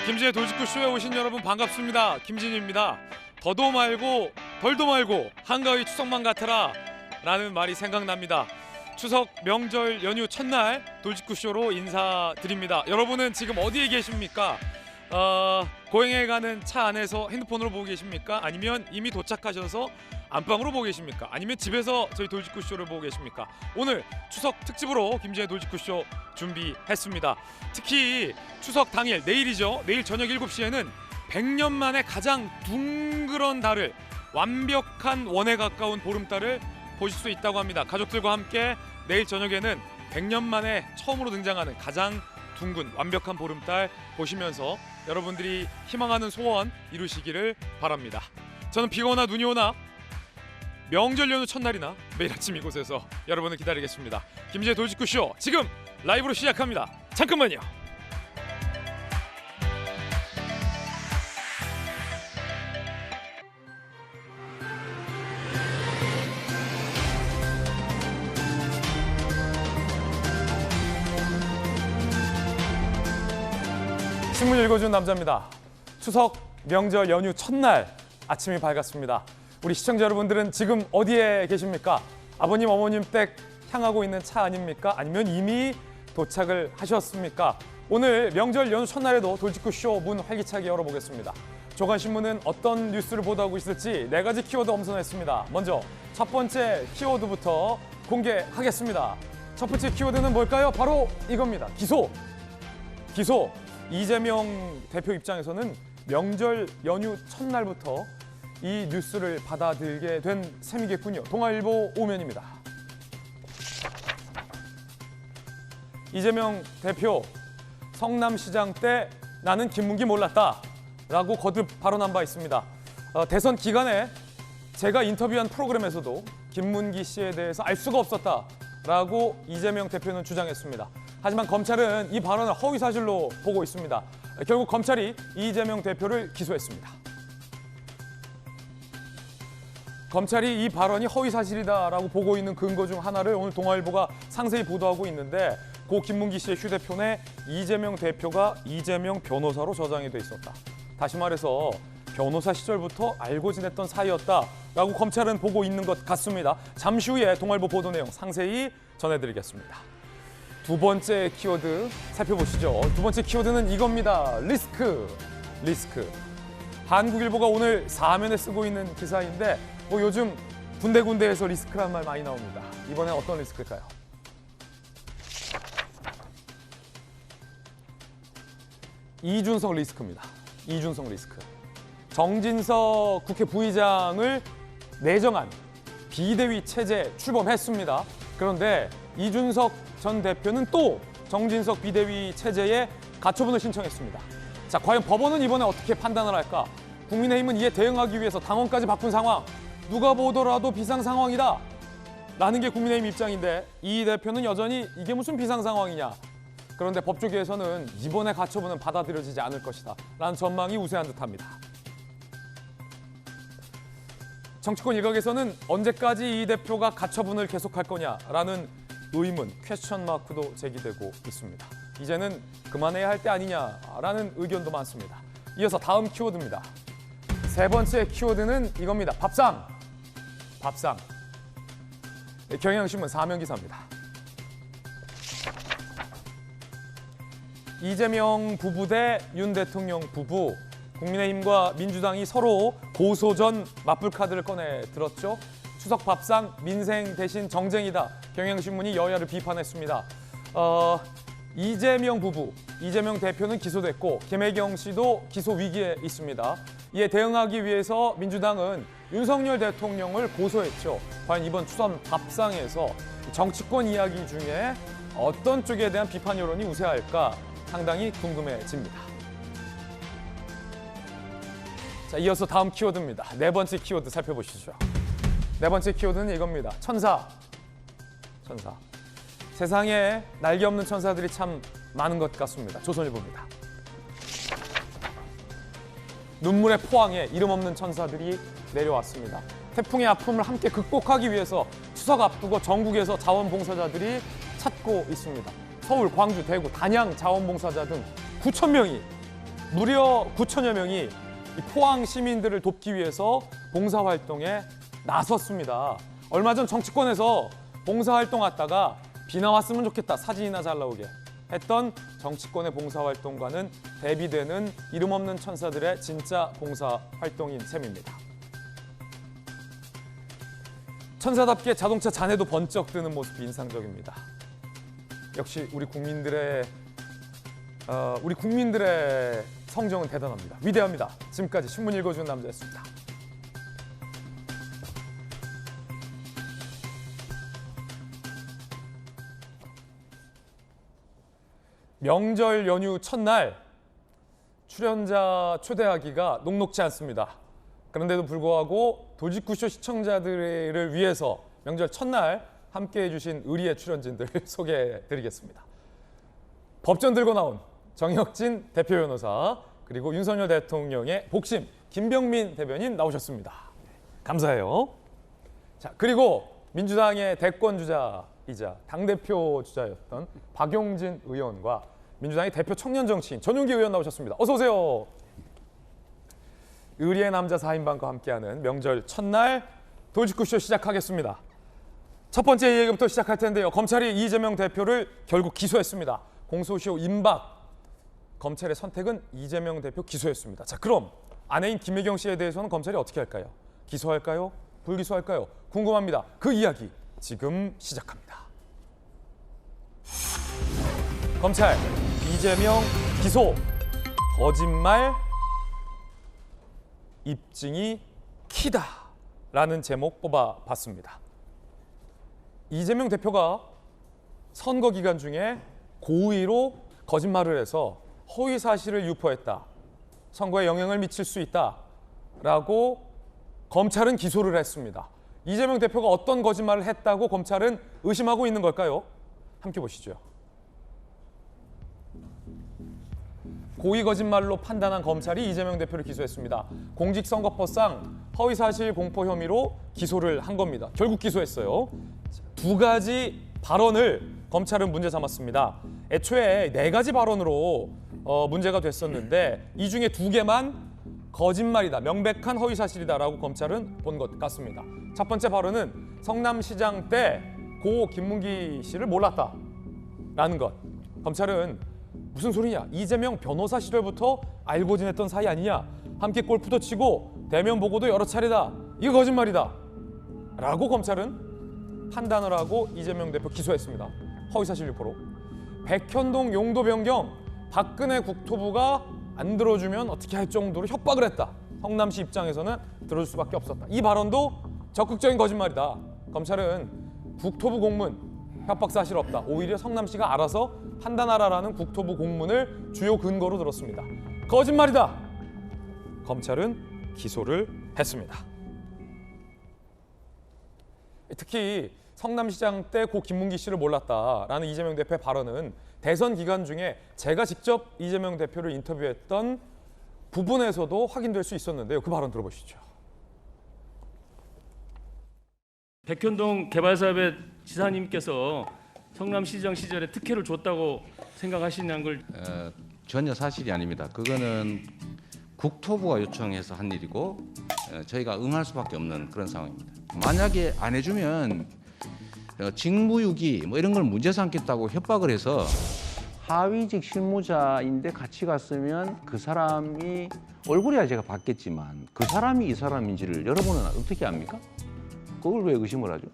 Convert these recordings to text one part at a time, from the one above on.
김진의 돌직구쇼에 오신 여러분 반갑습니다. 김진입니다. 더도 말고 덜도 말고 한가위 추석만 같아라 라는 말이 생각납니다. 추석 명절 연휴 첫날 돌직구쇼로 인사드립니다. 여러분은 지금 어디에 계십니까? 고행에 가는 차 안에서 핸드폰으로 보고 계십니까? 아니면 이미 도착하셔서 안방으로 보고 계십니까? 아니면 집에서 저희 돌직구쇼를 보고 계십니까? 오늘 추석 특집으로 김진의 돌직구쇼 준비했습니다. 특히 추석 당일 내일이죠. 내일 저녁 7시에는 100년 만에 가장 둥그런 달을, 완벽한 원에 가까운 보름달을 보실 수 있다고 합니다. 가족들과 함께 내일 저녁에는 100년 만에 처음으로 등장하는 가장 둥근 완벽한 보름달 보시면서 여러분들이 희망하는 소원 이루시기를 바랍니다. 저는 비가 오나 눈이 오나 명절 연휴 첫날이나 매일 아침 이곳에서 여러분을 기다리겠습니다. 김진의 돌직구쇼 지금 라이브로 시작합니다. 잠깐만요. 신문 읽어준 남자입니다. 추석 명절 연휴 첫날 아침이 밝았습니다. 우리 시청자 여러분들은 지금 어디에 계십니까? 아버님 어머님 댁 향하고 있는 차 아닙니까? 아니면 이미 도착을 하셨습니까? 오늘 명절 연휴 첫날에도 돌직구쇼 문 활기차게 열어보겠습니다. 조간신문은 어떤 뉴스를 보도하고 있을지 4가지 키워드 엄선했습니다. 먼저 첫 번째 키워드부터 공개하겠습니다. 첫 번째 키워드는 뭘까요? 바로 이겁니다. 기소. 이재명 대표 입장에서는 명절 연휴 첫날부터 이 뉴스를 받아들게 된 셈이겠군요. 동아일보 5면입니다. 이재명 대표 성남시장 때 나는 김문기 몰랐다 라고 거듭 발언한 바 있습니다. 대선 기간에 제가 인터뷰한 프로그램에서도 김문기 씨에 대해서 알 수가 없었다 라고 이재명 대표는 주장했습니다. 하지만 검찰은 이 발언을 허위사실로 보고 있습니다. 결국 검찰이 이재명 대표를 기소했습니다. 검찰이 이 발언이 허위사실이다라고 보고 있는 근거 중 하나를 오늘 동아일보가 상세히 보도하고 있는데 고 김문기 씨의 휴대폰에 이재명 대표가 이재명 변호사로 저장이 돼 있었다. 다시 말해서 변호사 시절부터 알고 지냈던 사이였다라고 검찰은 보고 있는 것 같습니다. 잠시 후에 동아일보 보도 내용 상세히 전해드리겠습니다. 두 번째 키워드 살펴보시죠. 두 번째 키워드는 이겁니다. 리스크. 한국일보가 오늘 4면에 쓰고 있는 기사인데 요즘 군데군데에서 리스크란 말 많이 나옵니다. 이번엔 어떤 리스크일까요? 이준석 리스크입니다. 이준석 리스크. 정진석 국회 부의장을 내정한 비대위 체제 출범했습니다. 그런데 이준석 전 대표는 또 정진석 비대위 체제에 가처분을 신청했습니다. 자, 과연 법원은 이번에 어떻게 판단을 할까? 국민의힘은 이에 대응하기 위해서 당원까지 바꾼 상황. 누가 보더라도 비상 상황이다 라는 게 국민의힘 입장인데 이 대표는 여전히 이게 무슨 비상 상황이냐. 그런데 법조계에서는 이번에 가처분은 받아들여지지 않을 것이다 라는 전망이 우세한 듯합니다. 정치권 일각에서는 언제까지 이 대표가 가처분을 계속할 거냐라는 의문, 퀘스천 마크도 제기되고 있습니다. 이제는 그만해야 할 때 아니냐라는 의견도 많습니다. 이어서 다음 키워드입니다. 세 번째 키워드는 이겁니다. 밥상. 경향신문 4면 기사입니다. 이재명 부부 대 윤 대통령 부부. 국민의힘과 민주당이 서로 고소전 맞불 카드를 꺼내 들었죠. 추석 밥상 민생 대신 정쟁이다. 경향신문이 여야를 비판했습니다. 이재명 부부, 이재명 대표는 기소됐고 김혜경 씨도 기소 위기에 있습니다. 이에 대응하기 위해서 민주당은 윤석열 대통령을 고소했죠. 과연 이번 추석 밥상에서 정치권 이야기 중에 어떤 쪽에 대한 비판 여론이 우세할까 상당히 궁금해집니다. 자, 이어서 다음 키워드입니다. 네 번째 키워드 살펴보시죠. 네 번째 키워드는 이겁니다. 천사. 세상에 날개 없는 천사들이 참 많은 것 같습니다. 조선일보입니다. 눈물의 포항에 이름 없는 천사들이 내려왔습니다. 태풍의 아픔을 함께 극복하기 위해서 추석 앞두고 전국에서 자원봉사자들이 찾고 있습니다. 서울, 광주, 대구, 단양 자원봉사자 등 9,000명이 무려 9천여 명이 이 포항 시민들을 돕기 위해서 봉사활동에 나섰습니다. 얼마 전 정치권에서 봉사활동 왔다가 비 나왔으면 좋겠다, 사진이나 잘 나오게 했던 정치권의 봉사활동과는 대비되는 이름 없는 천사들의 진짜 봉사활동인 셈입니다. 천사답게 자동차 잔해도 번쩍 뜨는 모습이 인상적입니다. 역시 우리 국민들의 성정은 대단합니다. 위대합니다. 지금까지 신문 읽어주는 남자였습니다. 명절 연휴 첫날 출연자 초대하기가 녹록지 않습니다. 그런데도 불구하고 돌직구쇼 시청자들을 위해서 명절 첫날 함께해 주신 의리의 출연진들 소개해드리겠습니다. 법전 들고 나온 정혁진 대표 변호사, 그리고 윤석열 대통령의 복심 김병민 대변인 나오셨습니다. 감사해요. 자, 그리고 민주당의 대권 주자이자 당대표 주자였던 박용진 의원과 민주당의 대표 청년 정치인 전용기 의원 나오셨습니다. 어서 오세요. 의리의 남자 4인방과 함께하는 명절 첫날 돌직구쇼 시작하겠습니다. 첫 번째 얘기부터 시작할 텐데요. 검찰이 이재명 대표를 결국 기소했습니다. 공소시효 임박. 검찰의 선택은 이재명 대표 기소였습니다. 자, 그럼 아내인 김혜경 씨에 대해서는 검찰이 어떻게 할까요? 기소할까요? 불기소할까요? 궁금합니다. 그 이야기 지금 시작합니다. 검찰 이재명 기소. 거짓말 입증이 키다라는 제목 뽑아봤습니다. 이재명 대표가 선거 기간 중에 고의로 거짓말을 해서 허위 사실을 유포했다. 선거에 영향을 미칠 수 있다라고 검찰은 기소를 했습니다. 이재명 대표가 어떤 거짓말을 했다고 검찰은 의심하고 있는 걸까요? 함께 보시죠. 고의 거짓말로 판단한 검찰이 이재명 대표를 기소했습니다. 공직선거법상 허위사실 공포 혐의로 기소를 한 겁니다. 결국 기소했어요. 두 가지 발언을 검찰은 문제 삼았습니다. 애초에 4가지 발언으로 문제가 됐었는데 이 중에 2개만 거짓말이다, 명백한 허위사실이다라고 검찰은 본 것 같습니다. 첫 번째 발언은 성남시장 때 고 김문기 씨를 몰랐다라는 것. 검찰은 무슨 소리냐, 이재명 변호사 시절부터 알고 지냈던 사이 아니냐, 함께 골프도 치고 대면 보고도 여러 차례다, 이거 거짓말이다 라고 검찰은 판단을 하고 이재명 대표 기소했습니다. 허위사실 유포로. 백현동 용도 변경, 박근혜 국토부가 안 들어주면 어떻게 할 정도로 협박을 했다. 성남시 입장에서는 들어줄 수밖에 없었다. 이 발언도 적극적인 거짓말이다. 검찰은 국토부 공문 협박 사실 없다, 오히려 성남시가 알아서 판단하라라는 국토부 공문을 주요 근거로 들었습니다. 거짓말이다. 검찰은 기소를 했습니다. 특히 성남시장 때 고 김문기 씨를 몰랐다라는 이재명 대표의 발언은 대선 기간 중에 제가 직접 이재명 대표를 인터뷰했던 부분에서도 확인될 수 있었는데요. 그 발언 들어보시죠. 백현동 개발사업의 지사님께서 성남시장 시절에 특혜를 줬다고 생각하시는 걸 전혀 사실이 아닙니다. 그거는 국토부가 요청해서 한 일이고 저희가 응할 수밖에 없는 그런 상황입니다. 만약에 안 해주면 직무유기 뭐 이런 걸 문제 삼겠다고 협박을 해서 하위직 실무자인데 같이 갔으면 그 사람이 얼굴이야 제가 봤겠지만 그 사람이 이 사람인지를 여러분은 어떻게 압니까? 그걸 왜 의심을 하죠?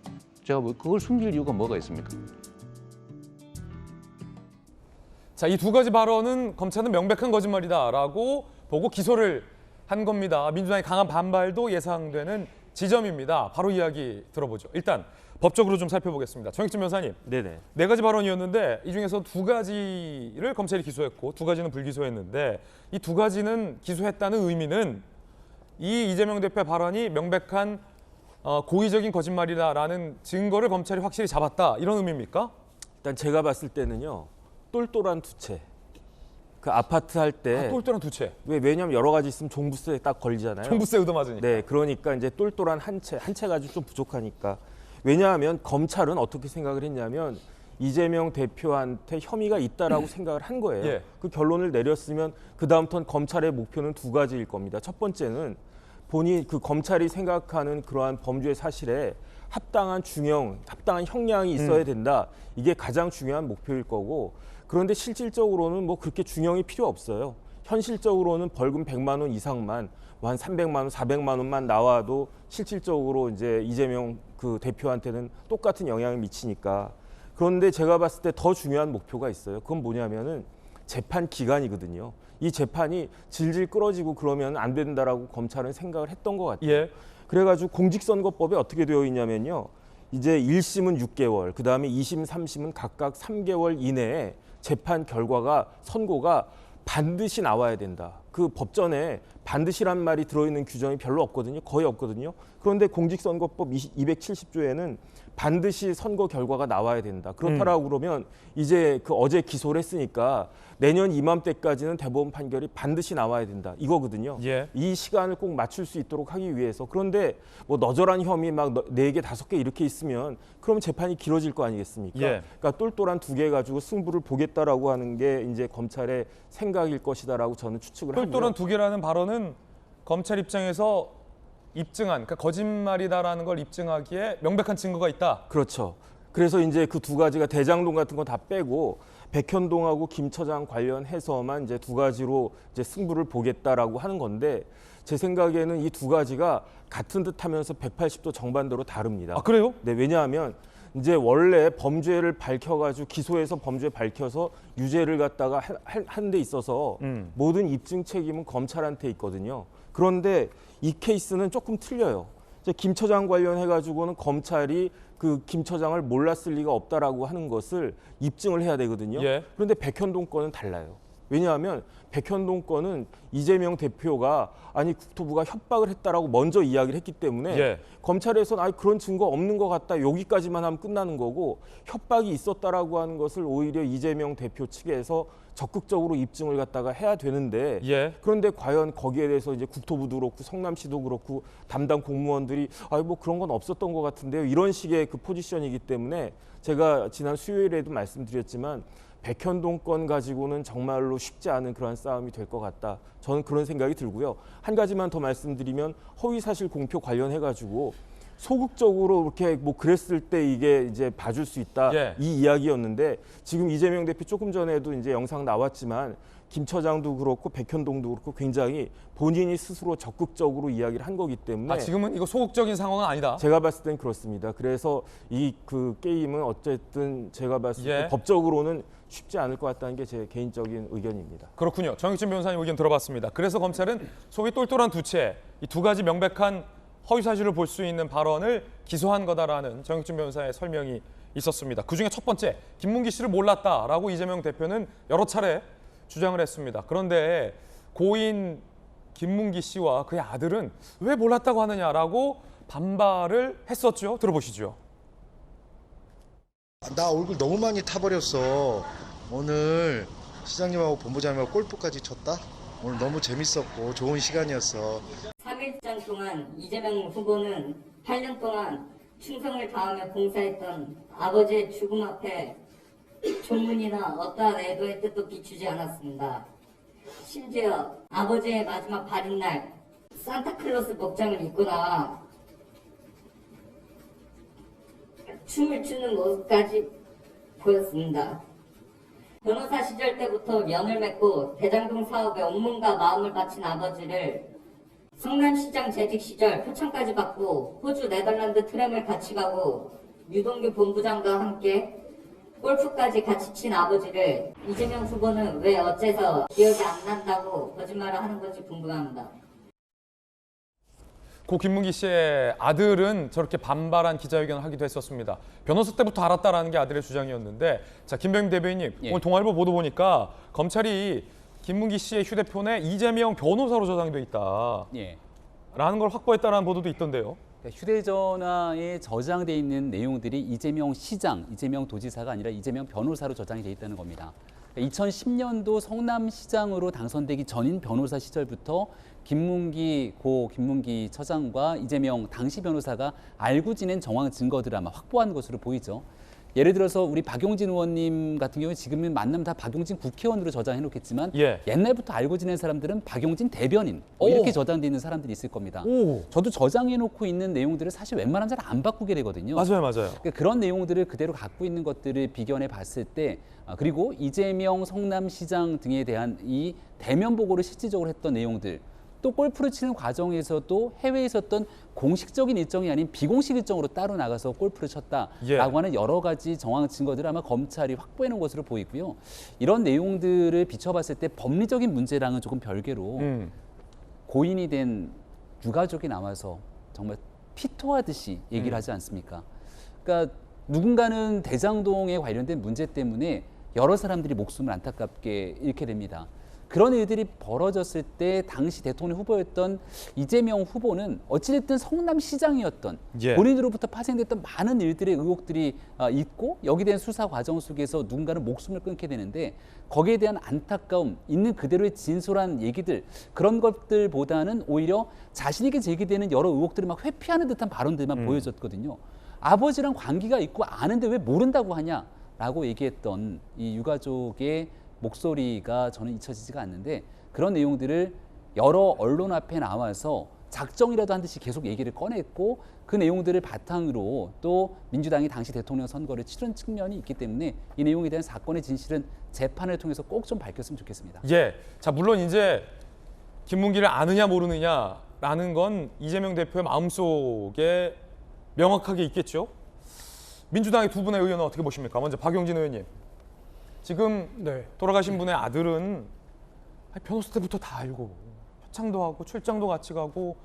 제가 그걸 숨길 이유가 뭐가 있습니까? 자, 이 2가지 발언은 검찰은 명백한 거짓말이다라고 보고 기소를 한 겁니다. 민주당의 강한 반발도 예상되는 지점입니다. 바로 이야기 들어보죠. 일단 법적으로 좀 살펴보겠습니다. 정혁진 변호사님, 네네. 4가지 발언이었는데 이 중에서 2가지를 검찰이 기소했고 2가지는 불기소했는데 이 2가지는 기소했다는 의미는 이 이재명 대표의 발언이 명백한 고의적인 거짓말이다라는 증거를 검찰이 확실히 잡았다, 이런 의미입니까? 일단 제가 봤을 때는요, 똘똘한 두채. 그 아파트 할 때 똘똘한 두채. 왜냐면 여러 가지 있으면 종부세 딱 걸리잖아요. 종부세 얻어맞으니까. 네, 그러니까 이제 똘똘한 한 채 가지고 좀 부족하니까. 왜냐하면 검찰은 어떻게 생각을 했냐면 이재명 대표한테 혐의가 있다라고 생각을 한 거예요. 예. 그 결론을 내렸으면 그 다음부터는 검찰의 목표는 두 가지일 겁니다. 첫 번째는 본인 그 검찰이 생각하는 그러한 범죄 사실에 합당한 중형, 합당한 형량이 있어야 된다. 이게 가장 중요한 목표일 거고 그런데 실질적으로는 뭐 그렇게 중형이 필요 없어요. 현실적으로는 벌금 100만 원 이상만 한 300만 원, 400만 원만 나와도 실질적으로 이제 이재명 그 대표한테는 똑같은 영향을 미치니까. 그런데 제가 봤을 때 더 중요한 목표가 있어요. 그건 뭐냐면은 재판 기간이거든요. 이 재판이 질질 끌어지고 그러면 안 된다라고 검찰은 생각을 했던 것 같아요. 예. 그래가지고 공직선거법에 어떻게 되어 있냐면요. 이제 1심은 6개월, 그 다음에 2심, 3심은 각각 3개월 이내에 재판 결과가 선고가 반드시 나와야 된다. 그 법전에 반드시란 말이 들어있는 규정이 별로 없거든요. 거의 없거든요. 그런데 공직선거법 270조에는 반드시 선거 결과가 나와야 된다. 그렇다라고 그러면 이제 그 어제 기소를 했으니까 내년 이맘때까지는 대법원 판결이 반드시 나와야 된다. 이거거든요. 예. 이 시간을 꼭 맞출 수 있도록 하기 위해서. 그런데 뭐 너절한 혐의 막 4개, 5개 이렇게 있으면 그러면 재판이 길어질 거 아니겠습니까? 예. 그러니까 똘똘한 2개 가지고 승부를 보겠다라고 하는 게 이제 검찰의 생각일 것이다라고 저는 추측을 합니다. 똘똘한 두 개라는 발언은 검찰 입장에서 입증한, 그러니까 거짓말이다라는 걸 입증하기에 명백한 증거가 있다. 그렇죠. 그래서 이제 그 두 가지가 대장동 같은 거 다 빼고 백현동하고 김 처장 관련해서만 이제 두 가지로 이제 승부를 보겠다라고 하는 건데 제 생각에는 이 두 가지가 같은 듯하면서 180도 정반대로 다릅니다. 아, 그래요? 네, 왜냐하면 이제 원래 범죄를 밝혀가지고 기소해서 범죄 밝혀서 유죄를 갖다가 한 데 있어서 모든 입증 책임은 검찰한테 있거든요. 그런데 이 케이스는 조금 틀려요. 이제 김 처장 관련해가지고는 검찰이 그 김 처장을 몰랐을 리가 없다라고 하는 것을 입증을 해야 되거든요. 예. 그런데 백현동 건은 달라요. 왜냐하면 백현동 건은 이재명 대표가 아니 국토부가 협박을 했다라고 먼저 이야기를 했기 때문에 예. 검찰에서는 아니 그런 증거 없는 것 같다 여기까지만 하면 끝나는 거고 협박이 있었다라고 하는 것을 오히려 이재명 대표 측에서 적극적으로 입증을 갖다가 해야 되는데 예. 그런데 과연 거기에 대해서 이제 국토부도 그렇고 성남시도 그렇고 담당 공무원들이 아니 뭐 그런 건 없었던 것 같은데요 이런 식의 그 포지션이기 때문에 제가 지난 수요일에도 말씀드렸지만 백현동 건 가지고는 정말로 쉽지 않은 그러한 싸움이 될 것 같다. 저는 그런 생각이 들고요. 한 가지만 더 말씀드리면 허위사실 공표 관련해 가지고 소극적으로 이렇게 뭐 그랬을 때 이게 이제 봐줄 수 있다 예. 이 이야기였는데 지금 이재명 대표 조금 전에도 이제 영상 나왔지만 김 처장도 그렇고 백현동도 그렇고 굉장히 본인이 스스로 적극적으로 이야기를 한 거기 때문에 아, 지금은 이거 소극적인 상황은 아니다. 제가 봤을 땐 그렇습니다. 그래서 이 그 게임은 어쨌든 제가 봤을 때 예. 법적으로는 쉽지 않을 것 같다는 게 제 개인적인 의견입니다. 그렇군요. 정익진 변호사님 의견 들어봤습니다. 그래서 검찰은 속이 똘똘한 두 채, 이 두 가지 명백한 허위 사실을 볼 수 있는 발언을 기소한 거다라는 정익진 변호사의 설명이 있었습니다. 그중에 첫 번째, 김문기 씨를 몰랐다라고 이재명 대표는 여러 차례 주장을 했습니다. 그런데 고인 김문기 씨와 그의 아들은 왜 몰랐다고 하느냐라고 반발을 했었죠. 들어보시죠. 나 얼굴 너무 많이 타버렸어. 오늘 시장님하고 본부장님하고 골프까지 쳤다? 오늘 너무 재밌었고 좋은 시간이었어. 3일장 동안 이재명 후보는 8년 동안 충성을 다하며 봉사했던 아버지의 죽음 앞에 조문이나 어떠한 애도의 뜻도 비추지 않았습니다. 심지어 아버지의 마지막 발인 날 산타클로스 복장을 입고 나와 춤을 추는 모습까지 보였습니다. 변호사 시절 때부터 면을 맺고 대장동 사업에 온몸과 마음을 바친 아버지를 성남시장 재직 시절 표창까지 받고 호주 네덜란드 트램을 같이 가고 유동규 본부장과 함께 골프까지 같이 친 아버지를 이재명 후보는 왜 어째서 기억이 안 난다고 거짓말을 하는 건지 궁금합니다. 고 김문기 씨의 아들은 저렇게 반발한 기자회견을 하기도 했었습니다. 변호사 때부터 알았다라는 게 아들의 주장이었는데, 자, 김병임 대변인님, 예. 오늘 동아일보 보도 보니까 검찰이 김문기 씨의 휴대폰에 이재명 변호사로 저장돼 있다. 예. 라는 걸 확보했다는 보도도 있던데요. 휴대전화에 저장돼 있는 내용들이 이재명 시장, 이재명 도지사가 아니라 이재명 변호사로 저장이 돼 있다는 겁니다. 2010년도 성남시장으로 당선되기 전인 변호사 시절부터 고 김문기 처장과 이재명 당시 변호사가 알고 지낸 정황 증거들을 아마 확보한 것으로 보이죠. 예를 들어서 우리 박용진 의원님 같은 경우에 지금은 만나면 다 박용진 국회의원으로 저장해 놓겠지만 예. 옛날부터 알고 지낸 사람들은 박용진 대변인 오. 이렇게 저장돼 있는 사람들이 있을 겁니다. 오. 저도 저장해 놓고 있는 내용들을 사실 웬만하면 잘 안 바꾸게 되거든요. 맞아요. 그러니까 그런 내용들을 그대로 갖고 있는 것들을 비견해 봤을 때 그리고 이재명 성남시장 등에 대한 이 대면 보고를 실질적으로 했던 내용들 또 골프를 치는 과정에서도 해외에 있었던 공식적인 일정이 아닌 비공식 일정으로 따로 나가서 골프를 쳤다라고 예. 하는 여러 가지 정황 증거들을 아마 검찰이 확보해 놓은 것으로 보이고요. 이런 내용들을 비춰봤을 때 법리적인 문제랑은 조금 별개로 고인이 된 유가족이 나와서 정말 피토하듯이 얘기를 하지 않습니까? 그러니까 누군가는 대장동에 관련된 문제 때문에 여러 사람들이 목숨을 안타깝게 잃게 됩니다. 그런 일들이 벌어졌을 때 당시 대통령 후보였던 이재명 후보는 어찌됐든 성남시장이었던 예. 본인으로부터 파생됐던 많은 일들의 의혹들이 있고 여기에 대한 수사 과정 속에서 누군가는 목숨을 끊게 되는데 거기에 대한 안타까움, 있는 그대로의 진솔한 얘기들 그런 것들보다는 오히려 자신에게 제기되는 여러 의혹들을 막 회피하는 듯한 발언들만 보여졌거든요. 아버지랑 관계가 있고 아는데 왜 모른다고 하냐라고 얘기했던 이 유가족의 목소리가 저는 잊혀지지가 않는데 그런 내용들을 여러 언론 앞에 나와서 작정이라도 한 듯이 계속 얘기를 꺼냈고 그 내용들을 바탕으로 또 민주당이 당시 대통령 선거를 치른 측면이 있기 때문에 이 내용에 대한 사건의 진실은 재판을 통해서 꼭 좀 밝혔으면 좋겠습니다. 예. 자, 물론 이제 김문기를 아느냐 모르느냐라는 건 이재명 대표의 마음속에 명확하게 있겠죠. 민주당의 두 분의 의원은 어떻게 보십니까? 먼저 박용진 의원님. 지금 돌아가신 분의 아들은 변호사 때부터 다 알고 표창도 하고 출장도 같이 가고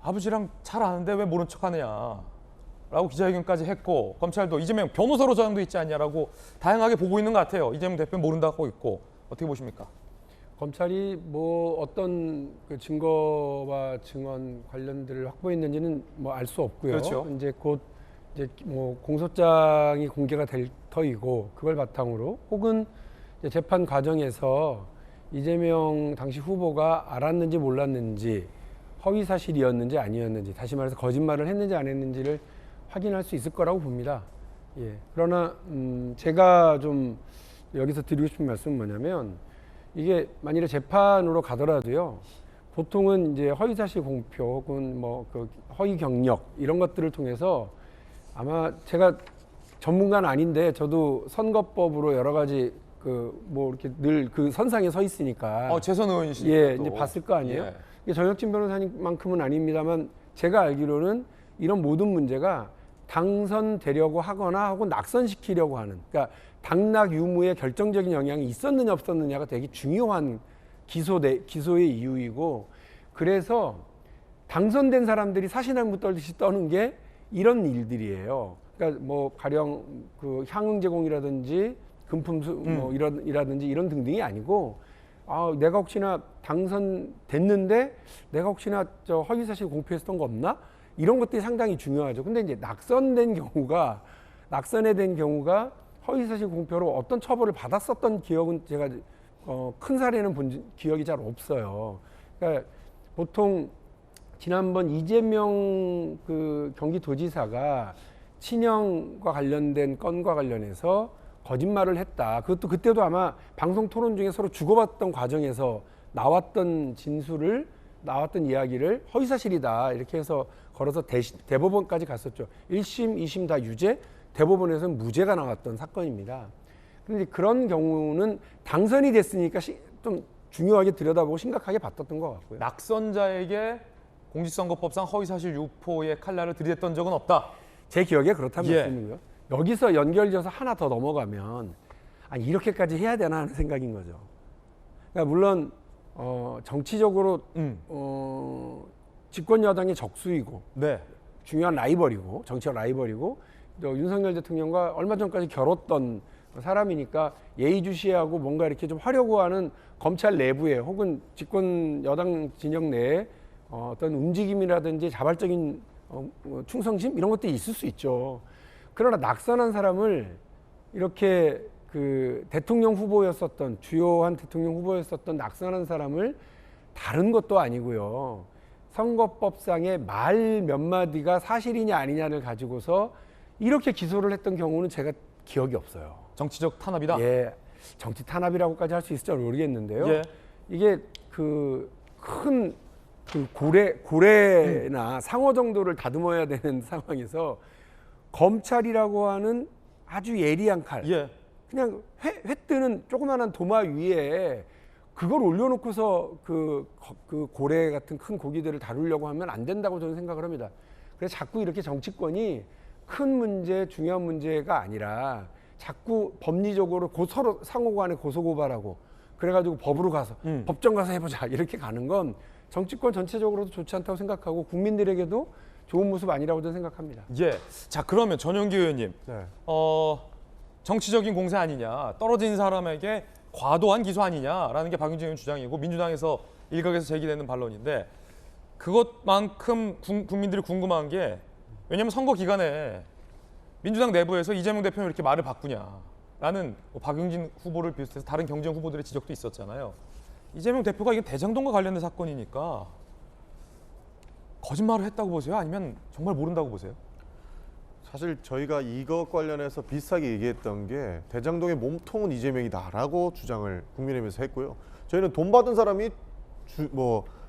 아버지랑 잘 아는데 왜 모른 척하느냐라고 기자회견까지 했고 검찰도 이재명 변호사로 저장돼 있지 않냐라고 다양하게 보고 있는 것 같아요. 이재명 대표는 모른다고 있고 어떻게 보십니까? 검찰이 뭐 어떤 그 증거와 증언 관련들을 확보했는지는 뭐 알 수 없고요. 그렇죠. 이제 곧 이제 뭐 공소장이 공개가 될 터이고 그걸 바탕으로 혹은 이제 재판 과정에서 이재명 당시 후보가 알았는지 몰랐는지 허위 사실이었는지 아니었는지 다시 말해서 거짓말을 했는지 안 했는지를 확인할 수 있을 거라고 봅니다. 예. 그러나 제가 좀 여기서 드리고 싶은 말씀은 뭐냐면 이게 만일에 재판으로 가더라도요. 보통은 이제 허위 사실 공표 혹은 뭐 그 허위 경력 이런 것들을 통해서 아마 제가 전문가는 아닌데 저도 선거법으로 여러 가지 그 뭐 이렇게 늘 그 선상에 서 있으니까 재선 의원이시니까 예, 또. 이제 봤을 거 아니에요. 예. 이게 정혁진 변호사님만큼은 아닙니다만 제가 알기로는 이런 모든 문제가 당선되려고 하거나 혹은 낙선시키려고 하는 그러니까 당락 유무에 결정적인 영향이 있었느냐 없었느냐가 되게 중요한 기소의 이유이고 그래서 당선된 사람들이 사시나무 떨듯이 떠는 게 이런 일들이에요. 그러니까 뭐 가령 그 향응 제공이라든지 금품 뭐 이라든지 이런 등등이 아니고 내가 혹시나 당선됐는데 내가 혹시나 저 허위 사실 공표했던 거 없나? 이런 것들이 상당히 중요하죠. 근데 이제 낙선에 된 경우가 허위 사실 공표로 어떤 처벌을 받았었던 기억은 제가 큰 사례는 본 기억이 잘 없어요. 그러니까 보통 지난번 이재명 그 경기도지사가 친형과 관련된 건과 관련해서 거짓말을 했다. 그것도 그때도 아마 방송 토론 중에 서로 주고받던 과정에서 나왔던 이야기를 허위사실이다 이렇게 해서 걸어서 대법원까지 갔었죠. 1심, 2심 다 유죄, 대법원에서는 무죄가 나왔던 사건입니다. 그런데 그런 경우는 당선이 됐으니까 좀 중요하게 들여다보고 심각하게 봤던 것 같고요. 낙선자에게 공직선거법상 허위사실 유포의 칼날을 들이댔던 적은 없다. 제 기억에 그렇다는 예. 말씀이고요. 여기서 연결져서 하나 더 넘어가면 이렇게까지 해야 되나 하는 생각인 거죠. 그러니까 물론 정치적으로 집권 여당의 적수이고 네. 중요한 라이벌이고 정치적 라이벌이고 또 윤석열 대통령과 얼마 전까지 겨뤘던 사람이니까 예의주시하고 뭔가 이렇게 좀 하려고 하는 검찰 내부에 혹은 집권 여당 진영 내에 어떤 움직임이라든지 자발적인 충성심 이런 것들이 있을 수 있죠. 그러나 낙선한 사람을 이렇게 그 대통령 후보였었던 주요한 대통령 후보였었던 낙선한 사람을 다른 것도 아니고요. 선거법상의 말 몇 마디가 사실이냐 아니냐를 가지고서 이렇게 기소를 했던 경우는 제가 기억이 없어요. 정치적 탄압이다. 예, 정치 탄압이라고까지 할 수 있을지 모르겠는데요. 예. 이게 그 큰 그 고래나 상어 정도를 다듬어야 되는 상황에서 검찰이라고 하는 아주 예리한 칼, 예. 그냥 회 뜨는 조그마한 도마 위에 그걸 올려놓고서 그 고래 같은 큰 고기들을 다루려고 하면 안 된다고 저는 생각을 합니다. 그래서 자꾸 이렇게 정치권이 큰 문제, 중요한 문제가 아니라 자꾸 법리적으로 서로 상호간에 고소고발하고 그래가지고 법으로 가서 법정 가서 해보자 이렇게 가는 건 정치권 전체적으로도 좋지 않다고 생각하고 국민들에게도 좋은 모습 아니라고 저는 생각합니다. 예. 자, 그러면 전용기 의원님, 네. 정치적인 공세 아니냐, 떨어진 사람에게 과도한 기소 아니냐라는 게 박용진 의원 주장이고 민주당에서 일각에서 제기되는 반론인데 그것만큼 국민들이 궁금한 게 왜냐하면 선거 기간에 민주당 내부에서 이재명 대표는 왜 이렇게 말을 바꾸냐라는 박용진 후보를 비롯해서 다른 경쟁 후보들의 지적도 있었잖아요. 이재명 대표가 이게 대장동과 관련된 사건이니까 거짓말을 했다고 보세요? 아니면 정말 모른다고 보세요? 사실 저희가 이것 관련해서 비슷하게 얘기했던 게 대장동의 몸통은 이재명이다라고 주장을 국민의힘에서 했고요. 저희는 돈 받은 사람이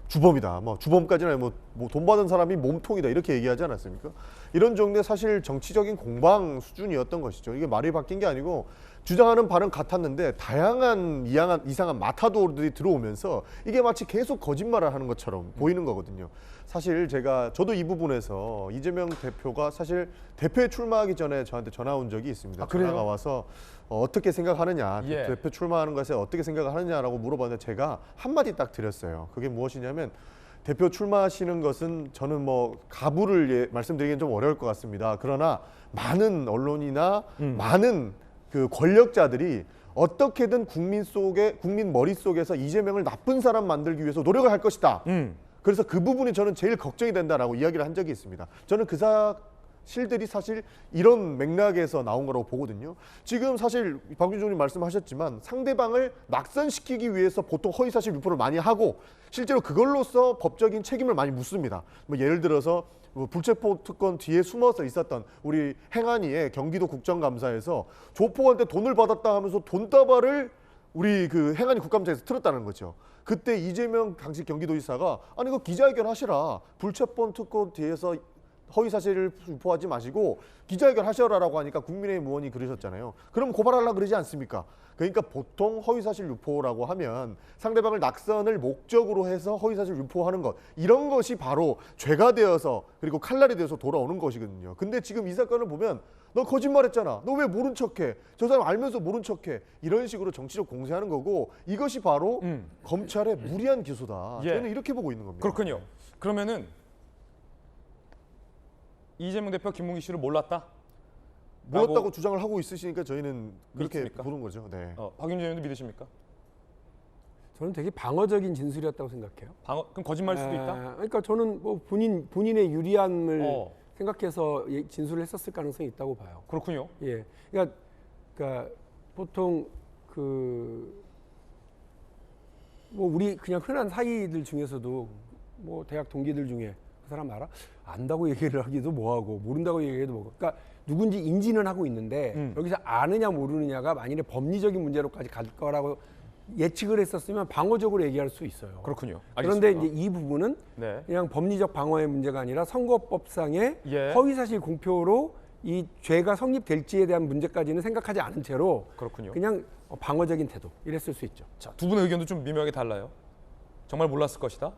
주범이다. 주범까지는 아니고 돈 받은 사람이 몸통이다 이렇게 얘기하지 않았습니까? 이런 정도의 사실 정치적인 공방 수준이었던 것이죠. 이게 말이 바뀐 게 아니고 주장하는 바는 같았는데 다양한 이상한 마타도들이 들어오면서 이게 마치 계속 거짓말을 하는 것처럼 보이는 거거든요. 사실 저도 이 부분에서 이재명 대표가 사실 대표에 출마하기 전에 저한테 전화 온 적이 있습니다. 전화가 와서 어떻게 생각하느냐, 예. 대표 출마하는 것에 어떻게 생각하느냐라고 물어봤는데 제가 한마디 딱 드렸어요. 그게 무엇이냐면 대표 출마하시는 것은 저는 가부를 말씀드리기는 좀 어려울 것 같습니다. 그러나 많은 언론이나 많은 그 권력자들이 어떻게든 국민 머릿속에서 이재명을 나쁜 사람 만들기 위해서 노력을 할 것이다. 그래서 그 부분이 저는 제일 걱정이 된다라고 이야기를 한 적이 있습니다. 저는 그 사실들이 사실 이런 맥락에서 나온 거라고 보거든요. 지금 사실 박윤준 의원님 말씀하셨지만 상대방을 낙선시키기 위해서 보통 허위사실 유포를 많이 하고 실제로 그걸로써 법적인 책임을 많이 묻습니다. 예를 들어서 불체포 특권 뒤에 숨어서 있었던 우리 행안위의 경기도 국정감사에서 조폭한테 돈을 받았다 하면서 돈다발을 우리 그 행안위 국감장에서 틀었다는 거죠. 그때 이재명 당시 경기도지사가 아니 이거 기자회견 하시라. 불체포 특권 뒤에서 허위사실을 유포하지 마시고 기자회견 하셔라라고 하니까 국민의힘 의원이 그러셨잖아요. 그럼 고발하려고 그러지 않습니까? 그러니까 보통 허위사실 유포라고 하면 상대방을 낙선을 목적으로 해서 허위사실 유포하는 것 이런 것이 바로 죄가 되어서 그리고 칼날이 되어서 돌아오는 것이거든요. 근데 지금 이 사건을 보면 너 거짓말했잖아. 너 왜 모른 척해? 저 사람 알면서 모른 척해. 이런 식으로 정치적 공세하는 거고 이것이 바로 검찰의 무리한 기소다. 예. 저는 이렇게 보고 있는 겁니다. 그렇군요. 그러면은 이재명 대표 김문기 씨를 몰랐다? 몰랐다고 주장을 하고 있으시니까 저희는 그렇게 믿습니까? 보는 거죠. 네. 박윤준 의원도 믿으십니까? 저는 되게 방어적인 진술이었다고 생각해요. 그럼 거짓말일 수도 있다? 그러니까 저는 본인의 유리함을 어. 생각해서 진술을 했었을 가능성이 있다고 봐요. 그렇군요. 예, 그러니까 보통 우리 그냥 흔한 사이들 중에서도 대학 동기들 중에 그 사람 알아? 안다고 얘기를 하기도 뭐하고 모른다고 얘기해도 뭐하고 그러니까 누군지 인지는 하고 있는데 여기서 아느냐 모르느냐가 만일에 법리적인 문제로까지 갈 거라고 예측을 했었으면 방어적으로 얘기할 수 있어요. 그렇군요. 그런데 알겠습니다. 이제 이 부분은 네. 그냥 법리적 방어의 문제가 아니라 선거법상의 예. 허위사실 공표로 이 죄가 성립될지에 대한 문제까지는 생각하지 않은 채로 그렇군요. 그냥 방어적인 태도 이랬을 수 있죠. 자, 두 분의 의견도 좀 미묘하게 달라요. 정말 몰랐을 것이다.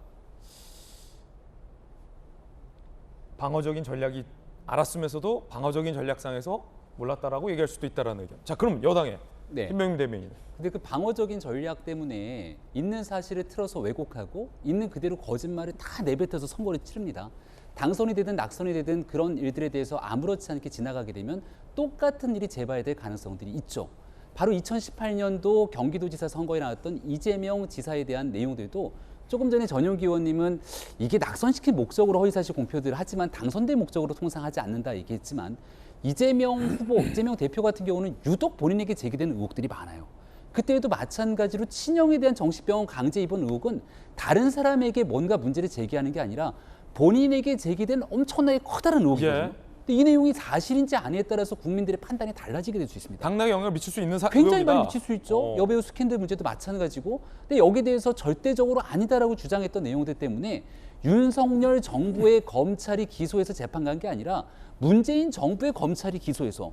방어적인 전략이 알았으면서도 방어적인 전략상에서 몰랐다라고 얘기할 수도 있다라는 의견. 자, 그럼 여당의 네. 김병민 대변인. 근데 그 방어적인 전략 때문에 있는 사실을 틀어서 왜곡하고 있는 그대로 거짓말을 다 내뱉어서 선거를 치릅니다. 당선이 되든 낙선이 되든 그런 일들에 대해서 아무렇지 않게 지나가게 되면 똑같은 일이 재발될 가능성들이 있죠. 바로 2018년도 경기도지사 선거에 나왔던 이재명 지사에 대한 내용들도 조금 전에 전용기 의원님은 이게 낙선시킬 목적으로 허위사실 공표들을 하지만 당선될 목적으로 통상 하지 않는다 얘기했지만 이재명 후보, 이재명 대표 같은 경우는 유독 본인에게 제기되는 의혹들이 많아요. 그때에도 마찬가지로 친형에 대한 정신병원 강제 입원 의혹은 다른 사람에게 뭔가 문제를 제기하는 게 아니라 본인에게 제기된 엄청나게 커다란 의혹이거든요. 예. 근데 이 내용이 사실인지 아니에 따라서 국민들의 판단이 달라지게 될 수 있습니다. 당락에 영향을 미칠 수 있는 굉장히 의혹이다. 많이 미칠 수 있죠. 여배우 스캔들 문제도 마찬가지고. 근데 여기에 대해서 절대적으로 아니다라고 주장했던 내용들 때문에 윤석열 정부의 검찰이 기소해서 재판 간 게 아니라 문재인 정부의 검찰이 기소해서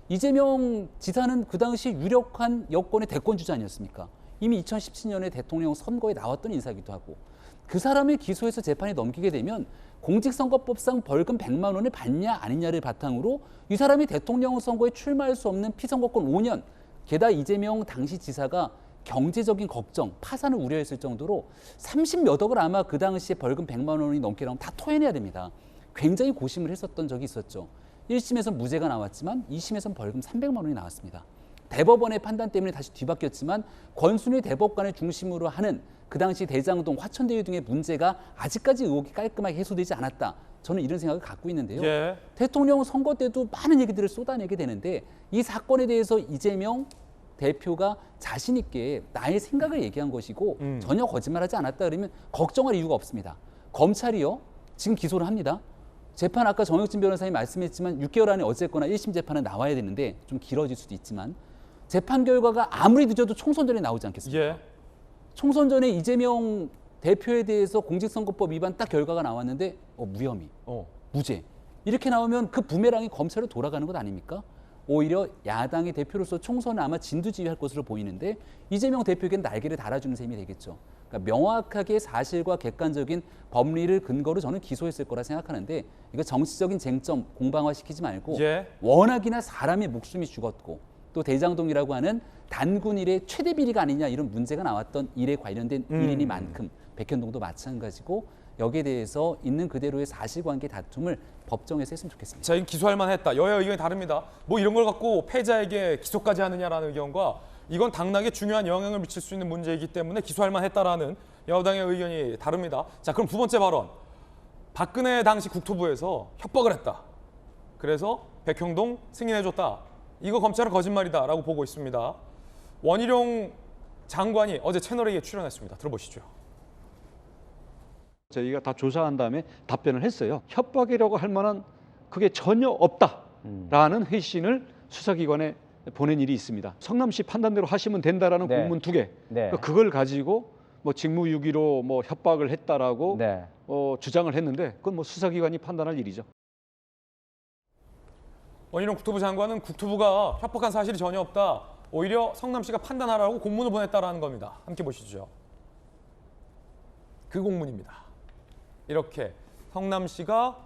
이재명 지사는 그 당시 유력한 여권의 대권 주자 아니었습니까? 이미 2017년에 대통령 선거에 나왔던 인사이기도 하고 그 사람을 기소해서 재판에 넘기게 되면 공직선거법상 벌금 100만 원을 받냐 아니냐를 바탕으로 이 사람이 대통령 선거에 출마할 수 없는 피선거권 5년, 게다가 이재명 당시 지사가 경제적인 걱정, 파산을 우려했을 정도로 30몇 억을 아마 그 당시에 벌금 100만 원이 넘게 나오면 다 토해내야 됩니다. 굉장히 고심을 했었던 적이 있었죠. 1심에서는 무죄가 나왔지만 2심에서는 벌금 300만 원이 나왔습니다. 대법원의 판단 때문에 다시 뒤바뀌었지만 권순일 대법관을 중심으로 하는 그 당시 대장동, 화천대유 등의 문제가 아직까지 의혹이 깔끔하게 해소되지 않았다. 저는 이런 생각을 갖고 있는데요. 예. 대통령 선거 때도 많은 얘기들을 쏟아내게 되는데 이 사건에 대해서 이재명 대표가 자신 있게 나의 생각을 얘기한 것이고 전혀 거짓말하지 않았다 그러면 걱정할 이유가 없습니다. 검찰이요. 지금 기소를 합니다. 재판 아까 정혁진 변호사님 말씀했지만 6개월 안에 어쨌거나 1심 재판은 나와야 되는데 좀 길어질 수도 있지만 재판 결과가 아무리 늦어도 총선 전에 나오지 않겠습니까? 예. 총선 전에 이재명 대표에 대해서 공직선거법 위반 딱 결과가 나왔는데 무혐의, 무죄 이렇게 나오면 그 부메랑이 검찰로 돌아가는 것 아닙니까? 오히려 야당의 대표로서 총선을 아마 진두지휘할 것으로 보이는데 이재명 대표에게는 날개를 달아주는 셈이 되겠죠. 그러니까 명확하게 사실과 객관적인 법리를 근거로 저는 기소했을 거라 생각하는데 이거 정치적인 쟁점 공방화시키지 말고 예. 워낙이나 사람의 목숨이 죽었고 또 대장동이라고 하는 단군 일의 최대 비리가 아니냐 이런 문제가 나왔던 일에 관련된 일이니만큼 백현동도 마찬가지고 여기에 대해서 있는 그대로의 사실관계 다툼을 법정에서 했으면 좋겠습니다. 자, 이건 기소할 만했다. 여야 의견이 다릅니다. 뭐 이런 걸 갖고 패자에게 기소까지 하느냐라는 의견과 이건 당락에 중요한 영향을 미칠 수 있는 문제이기 때문에 기소할 만했다라는 여당의 의견이 다릅니다. 자, 그럼 두 번째 발언. 박근혜 당시 국토부에서 협박을 했다. 그래서 백형동 승인해줬다. 이거 검찰은 거짓말이다라고 보고 있습니다. 원희룡 장관이 어제 채널A에 출연했습니다. 들어보시죠. 저희가 다 조사한 다음에 답변을 했어요. 협박이라고 할 만한 그게 전혀 없다라는 회신을 수사기관에 보낸 일이 있습니다. 성남시 판단대로 하시면 된다라는 공문 2개. 그걸 가지고 뭐 직무유기로 뭐 협박을 했다라고 주장을 했는데 그건 뭐 수사기관이 판단할 일이죠. 원희룡 국토부 장관은 국토부가 협박한 사실이 전혀 없다. 오히려 성남시가 판단하라고 공문을 보냈다라는 겁니다. 함께 보시죠. 그 공문입니다. 이렇게 성남시가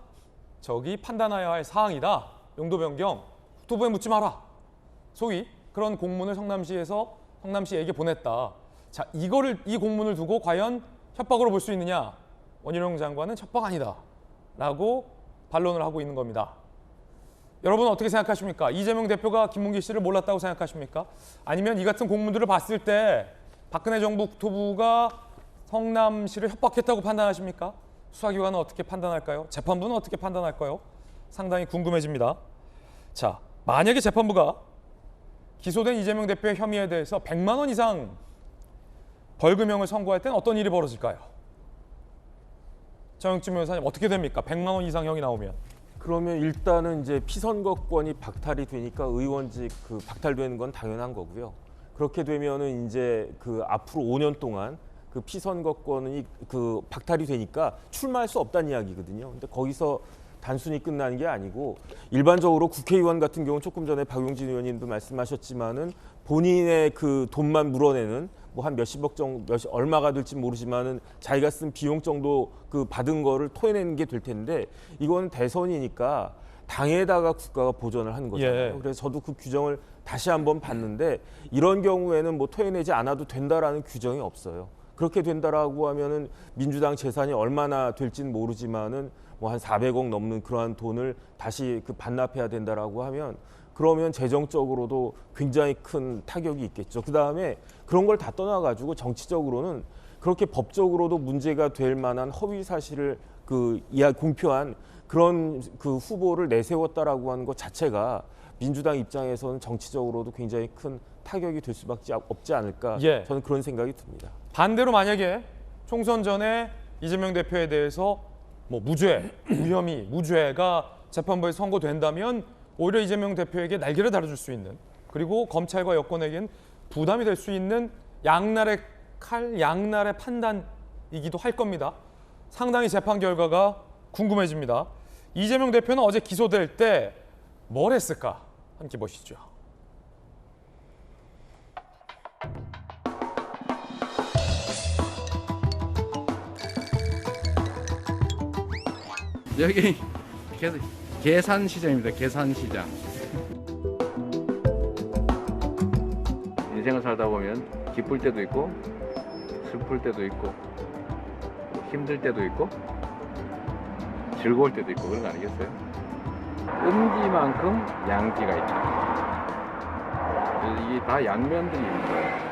저기 판단해야 할 사항이다. 용도 변경. 국토부에 묻지 마라. 소위 그런 공문을 성남시에게 보냈다. 자, 이 공문을 두고 과연 협박으로 볼 수 있느냐? 원희룡 장관은 협박 아니다라고 반론을 하고 있는 겁니다. 여러분 어떻게 생각하십니까? 이재명 대표가 김문기 씨를 몰랐다고 생각하십니까? 아니면 이 같은 공문들을 봤을 때 박근혜 정부 국토부가 성남시를 협박했다고 판단하십니까? 수사기관은 어떻게 판단할까요? 재판부는 어떻게 판단할까요? 상당히 궁금해집니다. 자, 만약에 재판부가 기소된 이재명 대표의 혐의에 대해서 100만 원 이상 벌금형을 선고할 때는 어떤 일이 벌어질까요? 정혁진 변호사님 어떻게 됩니까? 100만 원 이상 형이 나오면. 그러면 일단은 이제 피선거권이 박탈이 되니까 의원직 박탈되는 건 당연한 거고요. 그렇게 되면은 이제 앞으로 5년 동안 그 피선거권이 박탈이 되니까 출마할 수 없다는 이야기거든요. 근데 거기서 단순히 끝나는 게 아니고 일반적으로 국회의원 같은 경우는 조금 전에 박용진 의원님도 말씀하셨지만은 본인의 그 돈만 물어내는 뭐 한 몇십억 정도, 얼마가 될지 모르지만은 자기가 쓴 비용 정도 받은 거를 토해내는 게 될 텐데 이건 대선이니까 당에다가 국가가 보전을 하는 거잖아요. 예. 그래서 저도 그 규정을 다시 한번 봤는데 이런 경우에는 뭐 토해내지 않아도 된다라는 규정이 없어요. 그렇게 된다라고 하면은 민주당 재산이 얼마나 될지는 모르지만은 뭐 한 400억 넘는 그러한 돈을 다시 반납해야 된다라고 하면 그러면 재정적으로도 굉장히 큰 타격이 있겠죠. 그다음에 그런 걸 다 떠나가지고 정치적으로는 그렇게 법적으로도 문제가 될 만한 허위 사실을 공표한 그런 후보를 내세웠다라고 하는 것 자체가 민주당 입장에서는 정치적으로도 굉장히 큰 타격이 될 수밖에 없지 않을까. 예. 저는 그런 생각이 듭니다. 반대로 만약에 총선 전에 이재명 대표에 대해서 뭐 무죄, 무혐의, 무죄가 재판부에 선고된다면 오히려 이재명 대표에게 날개를 달아줄 수 있는, 그리고 검찰과 여권에겐 부담이 될 수 있는 양날의 칼, 양날의 판단이기도 할 겁니다. 상당히 재판 결과가 궁금해집니다. 이재명 대표는 어제 기소될 때 뭘 했을까? 함께 보시죠. 여기 계산시장입니다. 계산시장. 인생을 살다 보면 기쁠 때도 있고 슬플 때도 있고 힘들 때도 있고 즐거울 때도 있고 그런 거 아니겠어요? 음기만큼 양기가 있다. 이게 다 양면들이 있는 거예요.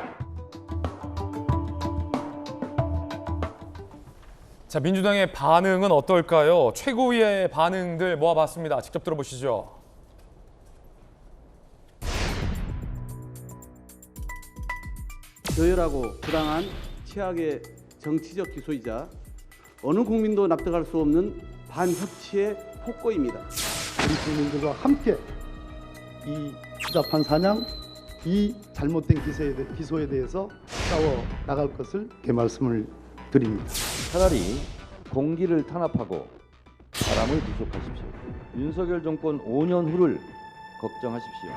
자, 민주당의 반응은 어떨까요? 최고위의 반응들 모아봤습니다. 직접 들어보시죠. 저열하고 부당한 최악의 정치적 기소이자 어느 국민도 납득할 수 없는 반협치의 폭거입니다. 우리 국민들과 함께 이 추잡한 사냥, 이 잘못된 기소에 대해서 싸워 나갈 것을 개말씀을 드립니다. 차라리 공기를 탄압하고 사람을 구속하십시오. 윤석열 정권 5년 후를 걱정하십시오.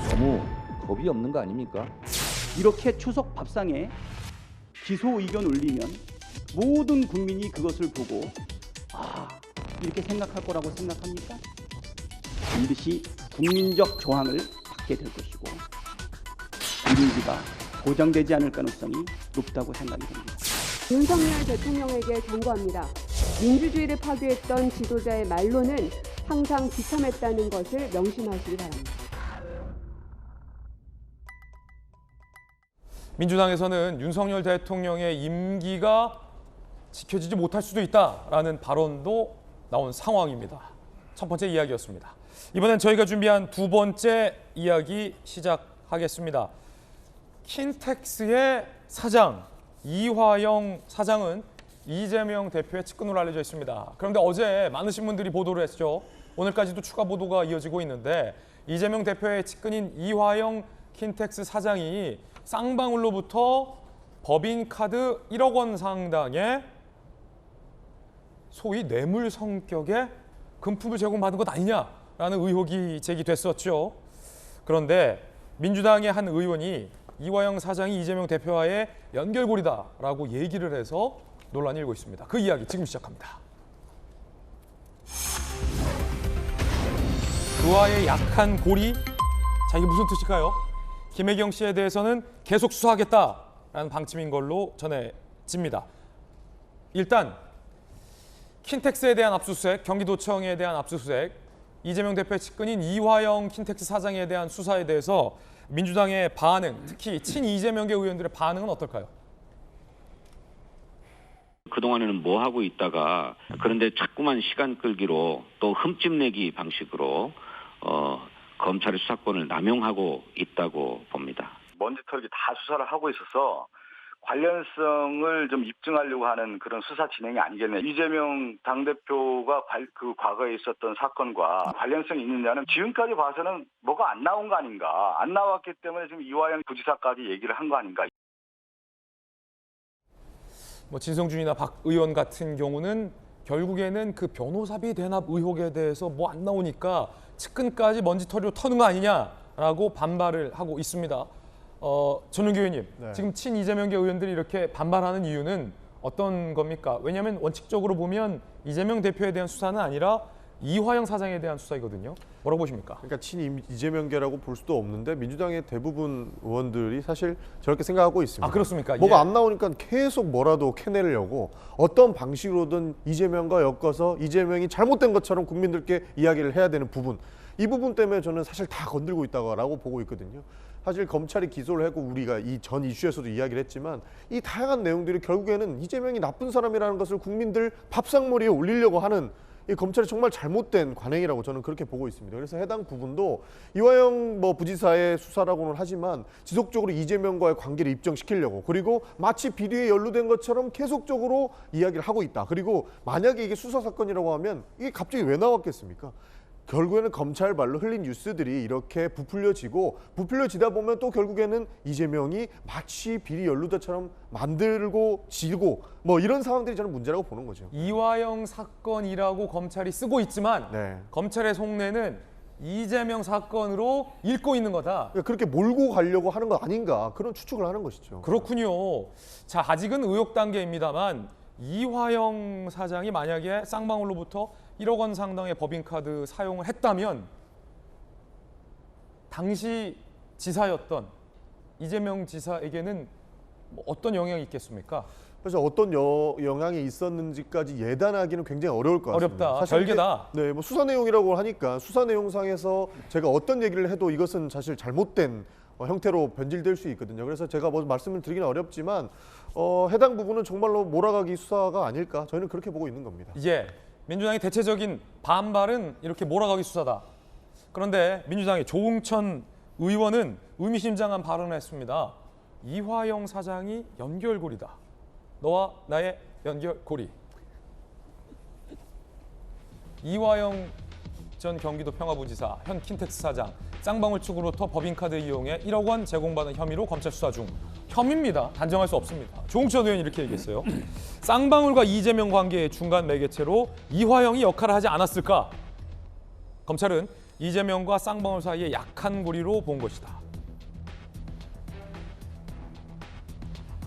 너무 겁이 없는 거 아닙니까? 이렇게 추석 밥상에 기소 의견 올리면 모든 국민이 그것을 보고 이렇게 생각할 거라고 생각합니까? 반드시 국민적 저항을 받게 될 것이고 민주주의가 보장되지 않을 가능성이 높다고 생각이 됩니다. 윤석열 대통령에게 경고합니다. 민주주의를 파괴했던 지도자의 말로는 항상 비참했다는 것을 명심하시기 바랍니다. 민주당에서는 윤석열 대통령의 임기가 지켜지지 못할 수도 있다라는 발언도 나온 상황입니다. 첫 번째 이야기였습니다. 이번엔 저희가 준비한 두 번째 이야기 시작하겠습니다. 킨텍스의 사장 이화영 사장은 이재명 대표의 측근으로 알려져 있습니다. 그런데 어제 많으신 분들이 보도를 했죠. 오늘까지도 추가 보도가 이어지고 있는데 이재명 대표의 측근인 이화영 킨텍스 사장이 쌍방울로부터 법인카드 1억 원 상당의 소위 뇌물 성격의 금품을 제공받은 것 아니냐라는 의혹이 제기됐었죠. 그런데 민주당의 한 의원이 이화영 사장이 이재명 대표와의 연결고리다라고 얘기를 해서 논란이 일고 있습니다. 그 이야기 지금 시작합니다. 그와의 약한 고리, 자 이게 무슨 뜻일까요? 김혜경 씨에 대해서는 계속 수사하겠다라는 방침인 걸로 전해집니다. 일단 킨텍스에 대한 압수수색, 경기도청에 대한 압수수색, 이재명 대표의 측근인 이화영 킨텍스 사장에 대한 수사에 대해서 민주당의 반응, 특히 친이재명계 의원들의 반응은 어떨까요? 그동안에는 뭐 하고 있다가 그런데 자꾸만 시간 끌기로 또 흠집내기 방식으로 검찰의 수사권을 남용하고 있다고 봅니다. 먼지 털기 다 수사를 하고 있어서 관련성을 좀 입증하려고 하는 그런 수사 진행이 아니겠네요. 이재명 당대표가 그 과거에 있었던 사건과 관련성이 있느냐는 지금까지 봐서는 뭐가 안 나온 거 아닌가. 안 나왔기 때문에 지금 이화영 부지사까지 얘기를 한 거 아닌가. 뭐 진성준이나 박 의원 같은 경우는 결국에는 그 변호사비 대납 의혹에 대해서 뭐 안 나오니까 측근까지 먼지털이로 터는 거 아니냐라고 반발을 하고 있습니다. 전용기 의원님, 네. 지금 친이재명계 의원들이 이렇게 반발하는 이유는 어떤 겁니까? 왜냐하면 원칙적으로 보면 이재명 대표에 대한 수사는 아니라 이화영 사장에 대한 수사이거든요. 뭐라고 보십니까? 그러니까 친이재명계라고 볼 수도 없는데 민주당의 대부분 의원들이 사실 저렇게 생각하고 있습니다. 아 그렇습니까? 뭐가 예. 안 나오니까 계속 뭐라도 캐내려고 어떤 방식으로든 이재명과 엮어서 이재명이 잘못된 것처럼 국민들께 이야기를 해야 되는 부분, 이 부분 때문에 저는 사실 다 건들고 있다고 보고 있거든요. 사실 검찰이 기소를 하고 우리가 이 전 이슈에서도 이야기를 했지만 이 다양한 내용들이 결국에는 이재명이 나쁜 사람이라는 것을 국민들 밥상머리에 올리려고 하는 이 검찰이 정말 잘못된 관행이라고 저는 그렇게 보고 있습니다. 그래서 해당 부분도 이화영 부지사의 수사라고는 하지만 지속적으로 이재명과의 관계를 입증시키려고, 그리고 마치 비리에 연루된 것처럼 계속적으로 이야기를 하고 있다. 그리고 만약에 이게 수사 사건이라고 하면 이게 갑자기 왜 나왔겠습니까? 결국에는 검찰 발로 흘린 뉴스들이 이렇게 부풀려지다 보면 또 결국에는 이재명이 마치 비리 연루자처럼 만들고 지고 뭐 이런 상황들이 저는 문제라고 보는 거죠. 이화영 사건이라고 검찰이 쓰고 있지만 검찰의 속내는 이재명 사건으로 읽고 있는 거다. 그렇게 몰고 가려고 하는 거 아닌가 그런 추측을 하는 것이죠. 그렇군요. 자, 아직은 의혹 단계입니다만 이화영 사장이 만약에 쌍방울로부터 1억 원 상당의 법인카드 사용을 했다면 당시 지사였던 이재명 지사에게는 뭐 어떤 영향이 있겠습니까? 그래서 어떤 영향이 있었는지까지 예단하기는 굉장히 어려울 것 같습니다. 어렵다. 사실 별개다. 네, 뭐 수사 내용이라고 하니까 수사 내용상에서 제가 어떤 얘기를 해도 이것은 사실 잘못된 형태로 변질될 수 있거든요. 그래서 제가 뭐 말씀을 드리기는 어렵지만 해당 부분은 정말로 몰아가기 수사가 아닐까 저희는 그렇게 보고 있는 겁니다. 예, 민주당의 대체적인 반발은 이렇게 몰아가기 수사다. 그런데 민주당의 조응천 의원은 의미심장한 발언을 했습니다. 이화영 사장이 연결고리다. 너와 나의 연결고리. 이화영 전 경기도 평화부지사, 현 킨텍스 사장, 쌍방울 측으로부터 법인카드 이용해 1억 원 제공받은 혐의로 검찰 수사 중. 혐의입니다. 단정할 수 없습니다. 조응천 의원이 이렇게 얘기했어요. 쌍방울과 이재명 관계의 중간 매개체로 이화영이 역할을 하지 않았을까? 검찰은 이재명과 쌍방울 사이의 약한 고리로 본 것이다.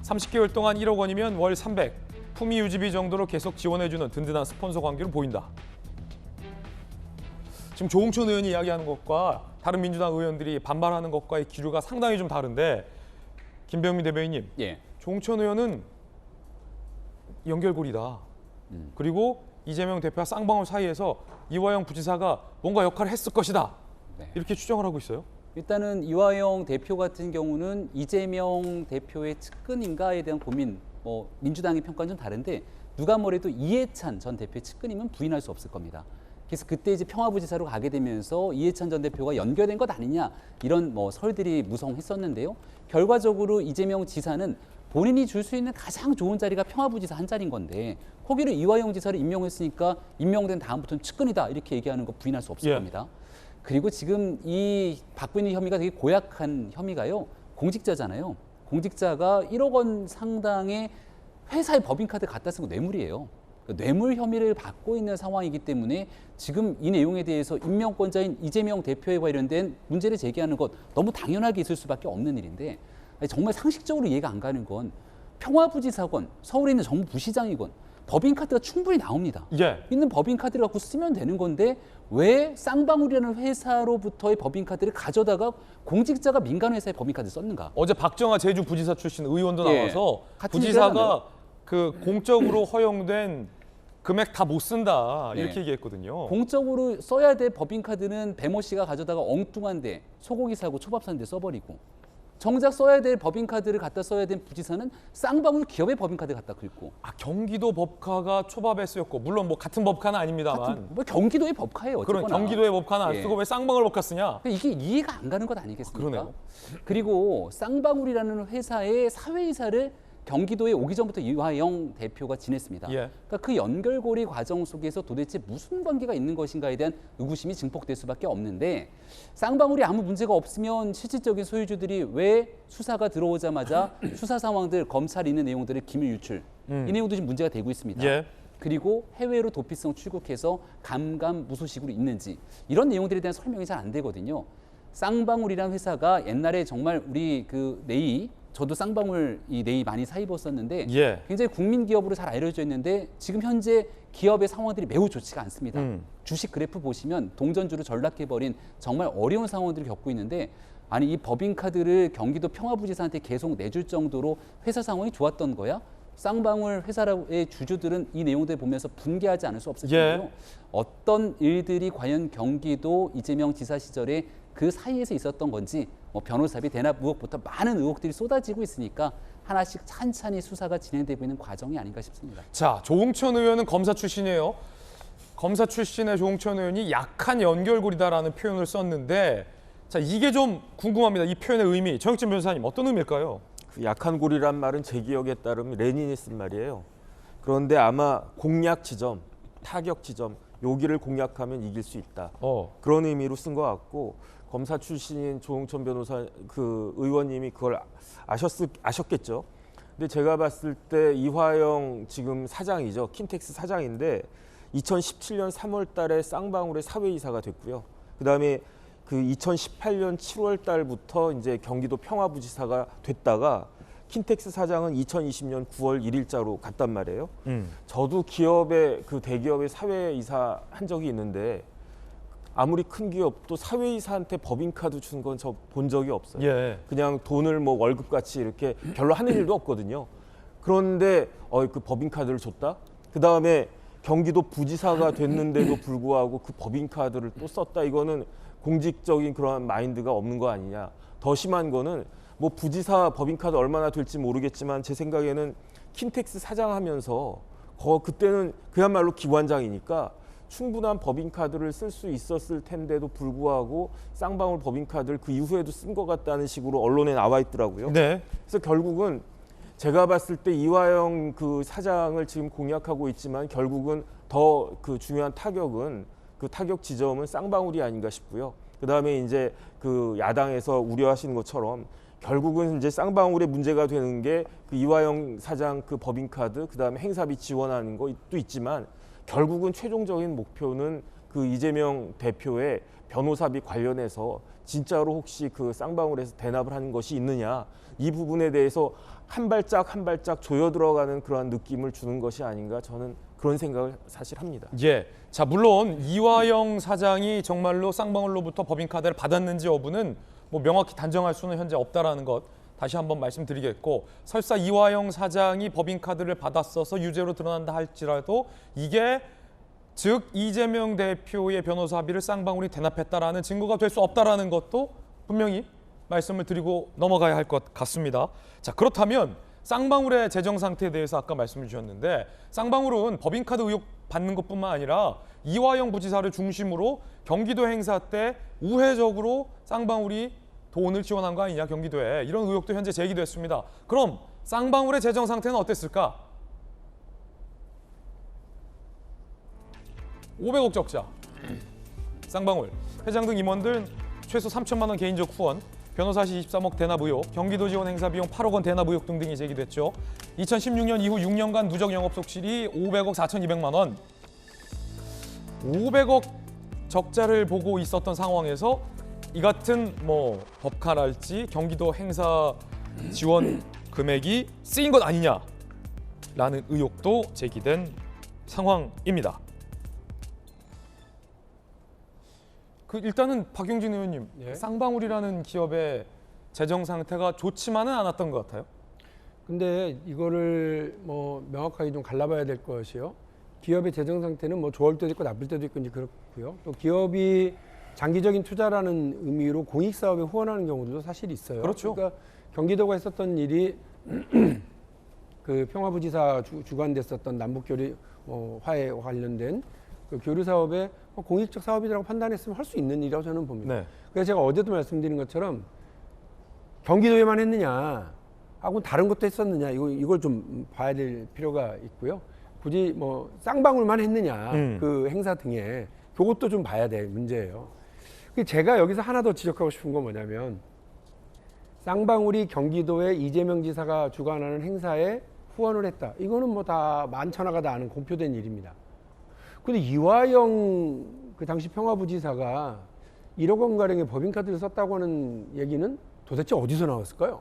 30개월 동안 1억 원이면 월 300, 품위 유지비 정도로 계속 지원해주는 든든한 스폰서 관계로 보인다. 지금 조응천 의원이 이야기하는 것과 다른 민주당 의원들이 반발하는 것과의 기류가 상당히 좀 다른데 김병민 대변인님, 조응천 의원은 연결고리다. 그리고 이재명 대표와 쌍방울 사이에서 이화영 부지사가 뭔가 역할을 했을 것이다. 이렇게 추정을 하고 있어요. 일단은 이화영 대표 같은 경우는 이재명 대표의 측근인가에 대한 고민, 민주당의 평가는 좀 다른데 누가 뭐래도 이해찬 전 대표의 측근이면 부인할 수 없을 겁니다. 그래서 그때 이제 평화부지사로 가게 되면서 이해찬 전 대표가 연결된 것 아니냐 이런 설들이 무성했었는데요. 결과적으로 이재명 지사는 본인이 줄 수 있는 가장 좋은 자리가 평화부지사 한 자리인 건데 거기를 이화영 지사를 임명했으니까 임명된 다음부터는 측근이다 이렇게 얘기하는 거 부인할 수 없을 겁니다. 그리고 지금 이 받고 있는 혐의가 되게 고약한 혐의가요. 공직자잖아요. 공직자가 1억 원 상당의 회사의 법인카드 갖다 쓴 거 뇌물이에요. 뇌물 혐의를 받고 있는 상황이기 때문에 지금 이 내용에 대해서 임명권자인 이재명 대표에 관련된 문제를 제기하는 것 너무 당연하게 있을 수밖에 없는 일인데 정말 상식적으로 이해가 안 가는 건 평화부지사건, 서울에 있는 정부시장이건 법인카드가 충분히 나옵니다. 있는 법인카드를 갖고 쓰면 되는 건데 왜 쌍방울이라는 회사로부터의 법인카드를 가져다가 공직자가 민간회사의 법인카드를 썼는가? 어제 박정아 제주부지사 출신 의원도 나와서 부지사가 그 공적으로 허용된 금액 다 못 쓴다 이렇게 얘기했거든요. 공적으로 써야 될 법인카드는 배모 씨가 가져다가 엉뚱한데 소고기 사고 초밥 사는데 써버리고 정작 써야 될 법인카드를 갖다 써야 된 부지사는 쌍방울 기업의 법인카드 갖다 긁고. 경기도 법카가 초밥에 쓰였고 물론 뭐 같은 법카는 아닙니다만. 경기도의 법카예요. 그런 경기도의 법카는 안 쓰고 왜 쌍방울 법카 쓰냐? 이게 이해가 안 가는 것 아니겠습니까? 그러네요. 그리고 쌍방울이라는 회사의 사회이사를 경기도에 오기 전부터 이화영 대표가 지냈습니다. 그러니까 그 연결고리 과정 속에서 도대체 무슨 관계가 있는 것인가에 대한 의구심이 증폭될 수밖에 없는데 쌍방울이 아무 문제가 없으면 실질적인 소유주들이 왜 수사가 들어오자마자 수사 상황들, 검찰이 있는 내용들을 기밀 유출 이 내용도 지금 문제가 되고 있습니다. 그리고 해외로 도피성 출국해서 감감무소식으로 있는지 이런 내용들에 대한 설명이 잘 안 되거든요. 쌍방울이라는 회사가 옛날에 정말 우리 그 네이 저도 쌍방울 이 네이 많이 사입었었는데 굉장히 국민 기업으로 잘 알려져 있는데 지금 현재 기업의 상황들이 매우 좋지가 않습니다. 주식 그래프 보시면 동전주로 전락해버린 정말 어려운 상황들을 겪고 있는데 아니 이 법인카드를 경기도 평화부지사한테 계속 내줄 정도로 회사 상황이 좋았던 거야? 쌍방울 회사의 주주들은 이 내용들 보면서 분개하지 않을 수 없을 텐데요. 어떤 일들이 과연 경기도 이재명 지사 시절에 그 사이에서 있었던 건지 변호사비 대납 의혹부터 많은 의혹들이 쏟아지고 있으니까 하나씩 찬찬히 수사가 진행되고 있는 과정이 아닌가 싶습니다. 자, 조응천 의원은 검사 출신이에요. 검사 출신의 조응천 의원이 약한 연결고리다라는 표현을 썼는데 자, 이게 좀 궁금합니다. 이 표현의 의미. 정혁진 변호사님 어떤 의미일까요? 그 약한 고리란 말은 제 기억에 따르면 레닌이 쓴 말이에요. 그런데 아마 공략 지점, 타격 지점 여기를 공략하면 이길 수 있다. 그런 의미로 쓴 것 같고 검사 출신인 조홍천 변호사 그 의원님이 그걸 아셨겠죠. 근데 제가 봤을 때 이화영 지금 사장이죠. 킨텍스 사장인데 2017년 3월 달에 쌍방울의 사회이사가 됐고요. 그다음에 그 2018년 7월 달부터 이제 경기도 평화부지사가 됐다가 킨텍스 사장은 2020년 9월 1일자로 갔단 말이에요. 저도 기업의 그 대기업의 사회이사 한 적이 있는데 아무리 큰 기업도 사회이사한테 법인카드 준 건 저 본 적이 없어요. 예. 그냥 돈을 뭐 월급같이 이렇게 별로 하는 일도 없거든요. 그런데 그 법인카드를 줬다? 그다음에 경기도 부지사가 됐는데도 불구하고 그 법인카드를 또 썼다? 이거는 공직적인 그러한 마인드가 없는 거 아니냐. 더 심한 거는 뭐 부지사 법인카드 얼마나 될지 모르겠지만 제 생각에는 킨텍스 사장하면서 그때는 그야말로 기관장이니까 충분한 법인카드를 쓸 수 있었을 텐데도 불구하고 쌍방울 법인카드를 그 이후에도 쓴 것 같다는 식으로 언론에 나와 있더라고요. 네. 그래서 결국은 제가 봤을 때 이화영 그 사장을 지금 공략하고 있지만 결국은 더 그 중요한 타격은 그 타격 지점은 쌍방울이 아닌가 싶고요. 그다음에 이제 그 야당에서 우려하시는 것처럼 결국은 이제 쌍방울의 문제가 되는 게 그 이화영 사장 그 법인카드 그다음에 행사비 지원하는 것도 있지만 결국은 최종적인 목표는 그 이재명 대표의 변호사비 관련해서 진짜로 혹시 그 쌍방울에서 대납을 하는 것이 있느냐 이 부분에 대해서 한 발짝 한 발짝 조여 들어가는 그러한 느낌을 주는 것이 아닌가 저는 그런 생각을 사실 합니다. 예. 자, 물론 이화영 사장이 정말로 쌍방울로부터 법인카드를 받았는지 여부는 뭐 명확히 단정할 수는 현재 없다라는 것 다시 한번 말씀드리겠고 설사 이화영 사장이 법인카드를 받았어서 유죄로 드러난다 할지라도 이게 즉 이재명 대표의 변호사비를 쌍방울이 대납했다라는 증거가 될 수 없다라는 것도 분명히 말씀을 드리고 넘어가야 할 것 같습니다. 자, 그렇다면 쌍방울의 재정 상태에 대해서 아까 말씀을 주셨는데 쌍방울은 법인카드 의혹 받는 것뿐만 아니라 이화영 부지사를 중심으로 경기도 행사 때 우회적으로 쌍방울이 돈을 지원한 거 아니냐 경기도에 이런 의혹도 현재 제기됐습니다. 그럼 쌍방울의 재정 상태는 어땠을까? 500억 적자. 쌍방울 회장 등 임원들 최소 3천만 원 개인적 후원, 변호사시 23억 대납 의혹, 경기도 지원 행사 비용 8억 원 대납 의혹 등등이 제기됐죠. 2016년 이후 6년간 누적 영업 속실이 500억 4,200만 원. 500억 적자를 보고 있었던 상황에서 이 같은 뭐 법카랄지 경기도 행사 지원 금액이 쓰인 것 아니냐라는 의혹도 제기된 상황입니다. 그 일단은 박용진 의원님, 예. 쌍방울이라는 기업의 재정 상태가 좋지만은 않았던 것 같아요. 근데 이거를 뭐 명확하게 좀 갈라봐야 될 것이요. 기업의 재정 상태는 뭐 좋을 때도 있고 나쁠 때도 있고 이제 그렇고요. 또 기업이 장기적인 투자라는 의미로 공익 사업에 후원하는 경우도 사실 있어요. 그렇죠. 그러니까 경기도가 했었던 일이 그 평화부지사 주관됐었던 남북교류 화해 관련된 그 교류 사업에 공익적 사업이라고 판단했으면 할 수 있는 일이라고 저는 봅니다. 네. 그래서 제가 어제도 말씀드린 것처럼 경기도에만 했느냐 하고 다른 것도 했었느냐 이걸 좀 봐야 될 필요가 있고요. 굳이 뭐 쌍방울만 했느냐 그 행사 등에 그것도 좀 봐야 될 문제예요. 제가 여기서 하나 더 지적하고 싶은 건 뭐냐면 쌍방울이 경기도에 이재명 지사가 주관하는 행사에 후원을 했다. 이거는 뭐 다 만천하가 다 아는 공표된 일입니다. 근데 이화영 그 당시 평화부지사가 1억 원가량의 법인카드를 썼다고 하는 얘기는 도대체 어디서 나왔을까요?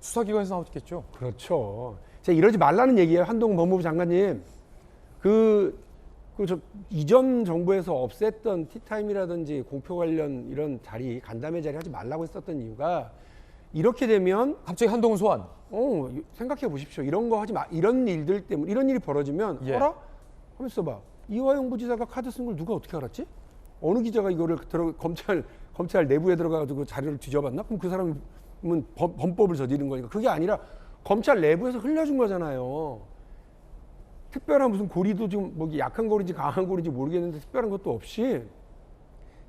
수사기관에서 나왔겠죠. 그렇죠. 제가 이러지 말라는 얘기예요. 한동훈 법무부 장관님. 저 이전 정부에서 없앴던 티타임이라든지 공표 관련 이런 자리, 간담회 자리 하지 말라고 했었던 이유가 이렇게 되면 갑자기 한동훈 소환. 생각해 보십시오. 이런 거 하지 마. 이런 일들 때문에 이런 일이 벌어지면 어라? 하면서 봐. 이화영 부지사가 카드 쓴 걸 누가 어떻게 알았지? 어느 기자가 이거를 검찰 내부에 들어가가지고 자료를 뒤져봤나? 그럼 그 사람은 범법을 저지른 거니까. 그게 아니라 검찰 내부에서 흘려준 거잖아요. 특별한 무슨 고리도 지금 뭐 약한 고리인지 강한 고리인지 모르겠는데 특별한 것도 없이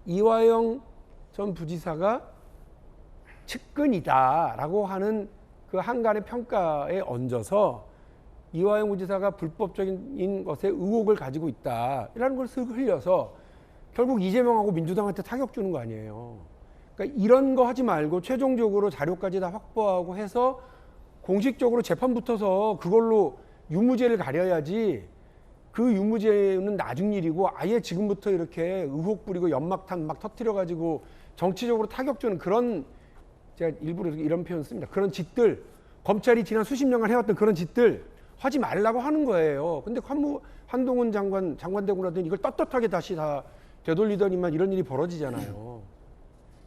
이화영 전 부지사가 측근이다라고 하는 그 한간의 평가에 얹어서 이화영 부지사가 불법적인 것에 의혹을 가지고 있다라는 걸 쓱 흘려서 결국 이재명하고 민주당한테 타격 주는 거 아니에요. 그러니까 이런 거 하지 말고 최종적으로 자료까지 다 확보하고 해서 공식적으로 재판 붙어서 그걸로 유무죄를 가려야지, 그 유무죄는 나중 일이고 아예 지금부터 이렇게 의혹 부리고 연막탄 막 터뜨려가지고 정치적으로 타격 주는 그런, 제가 일부러 이런 표현 씁니다. 그런 짓들, 검찰이 지난 수십 년간 해왔던 그런 짓들 하지 말라고 하는 거예요. 근데 한동훈 장관 되고 나더니 이걸 떳떳하게 다시 다 되돌리더니만 이런 일이 벌어지잖아요.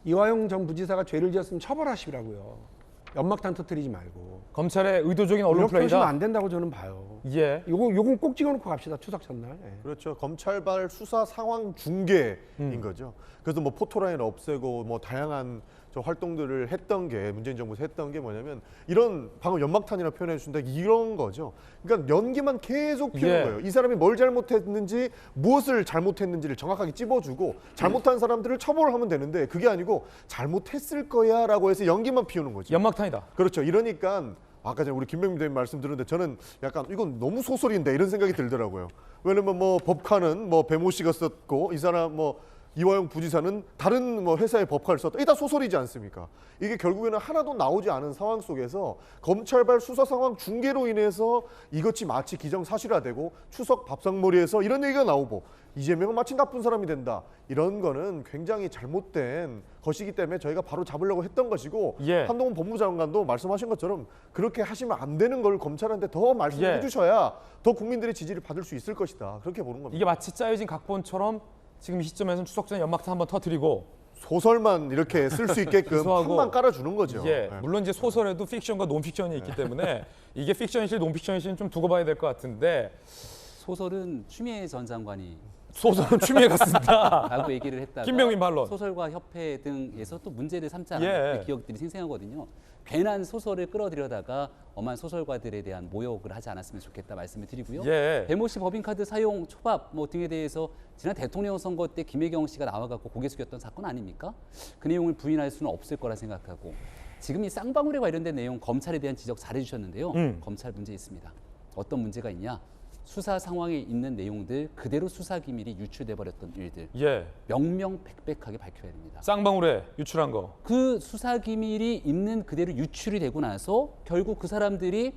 이화영 전 부지사가 죄를 지었으면 처벌하시라고요. 연막탄 터뜨리지 말고. 검찰의 의도적인 언론 이렇게 하시면 플레이다. 안 된다고 저는 봐요. 예. 요건 꼭 찍어놓고 갑시다. 추석 전날. 예. 그렇죠. 검찰발 수사 상황 중계인 거죠. 그래서 뭐 포토라인 없애고 뭐 다양한 저 활동들을 했던 게, 문재인 정부에서 했던 게 뭐냐면 이런, 방금 연막탄이라 표현해 주신다, 이런 거죠. 그러니까 연기만 계속 피우는 예. 거예요. 이 사람이 뭘 잘못했는지, 무엇을 잘못했는지를 정확하게 찝어주고 잘못한 사람들을 처벌하면 되는데 그게 아니고 잘못했을 거야 라고 해서 연기만 피우는 거죠. 연막탄이다. 그렇죠. 이러니까 아까 전에 우리 김병민 대표님 말씀 들었는데 저는 약간 이건 너무 소설인데 이런 생각이 들더라고요. 왜냐면 뭐 법카는 뭐 배모 씨가 썼고 이 사람 뭐 이화영 부지사는 다른 뭐 회사의 법카를 썼다. 이게 다 소설이지 않습니까? 이게 결국에는 하나도 나오지 않은 상황 속에서 검찰발 수사 상황 중계로 인해서 이것이 마치 기정사실화되고 추석 밥상머리에서 이런 얘기가 나오고 이재명은 마치 나쁜 사람이 된다. 이런 거는 굉장히 잘못된 것이기 때문에 저희가 바로 잡으려고 했던 것이고, 예. 한동훈 법무장관도 말씀하신 것처럼 그렇게 하시면 안 되는 걸 검찰한테 더 말씀해 예. 주셔야 더 국민들의 지지를 받을 수 있을 것이다. 그렇게 보는 겁니다. 이게 마치 짜여진 각본처럼 지금 이 시점에서는 추석 전에 연막탄 한번 터뜨리고 소설만 이렇게 쓸 수 있게끔 기소하고. 판만 깔아주는 거죠. 예, 네. 물론 이제 소설에도 픽션과 논픽션이 있기 때문에 이게 픽션이실 논픽션이실 좀 두고 봐야 될 것 같은데, 소설은 추미애 전 장관이 소설은 추미애 같습니다. 라고 얘기를 했다가 김병민 반론. 소설과 협회 등에서 또 문제를 삼지 예. 않은 기억들이 생생하거든요. 괜한 소설을 끌어들여다가 엄한 소설가들에 대한 모욕을 하지 않았으면 좋겠다 말씀을 드리고요. 예. 배모 씨 법인카드 사용 초밥 뭐 등에 대해서 지난 대통령 선거 때 김혜경 씨가 나와갖고 고개 숙였던 사건 아닙니까? 그 내용을 부인할 수는 없을 거라 생각하고, 지금 이 쌍방울에 관련된 내용 검찰에 대한 지적 잘해주셨는데요. 검찰 문제 있습니다. 어떤 문제가 있냐? 수사 상황에 있는 내용들 그대로 수사 기밀이 유출돼 버렸던 일들, 예. 명명백백하게 밝혀야 됩니다. 쌍방울에 유출한 거. 그 수사 기밀이 있는 그대로 유출이 되고 나서 결국 그 사람들이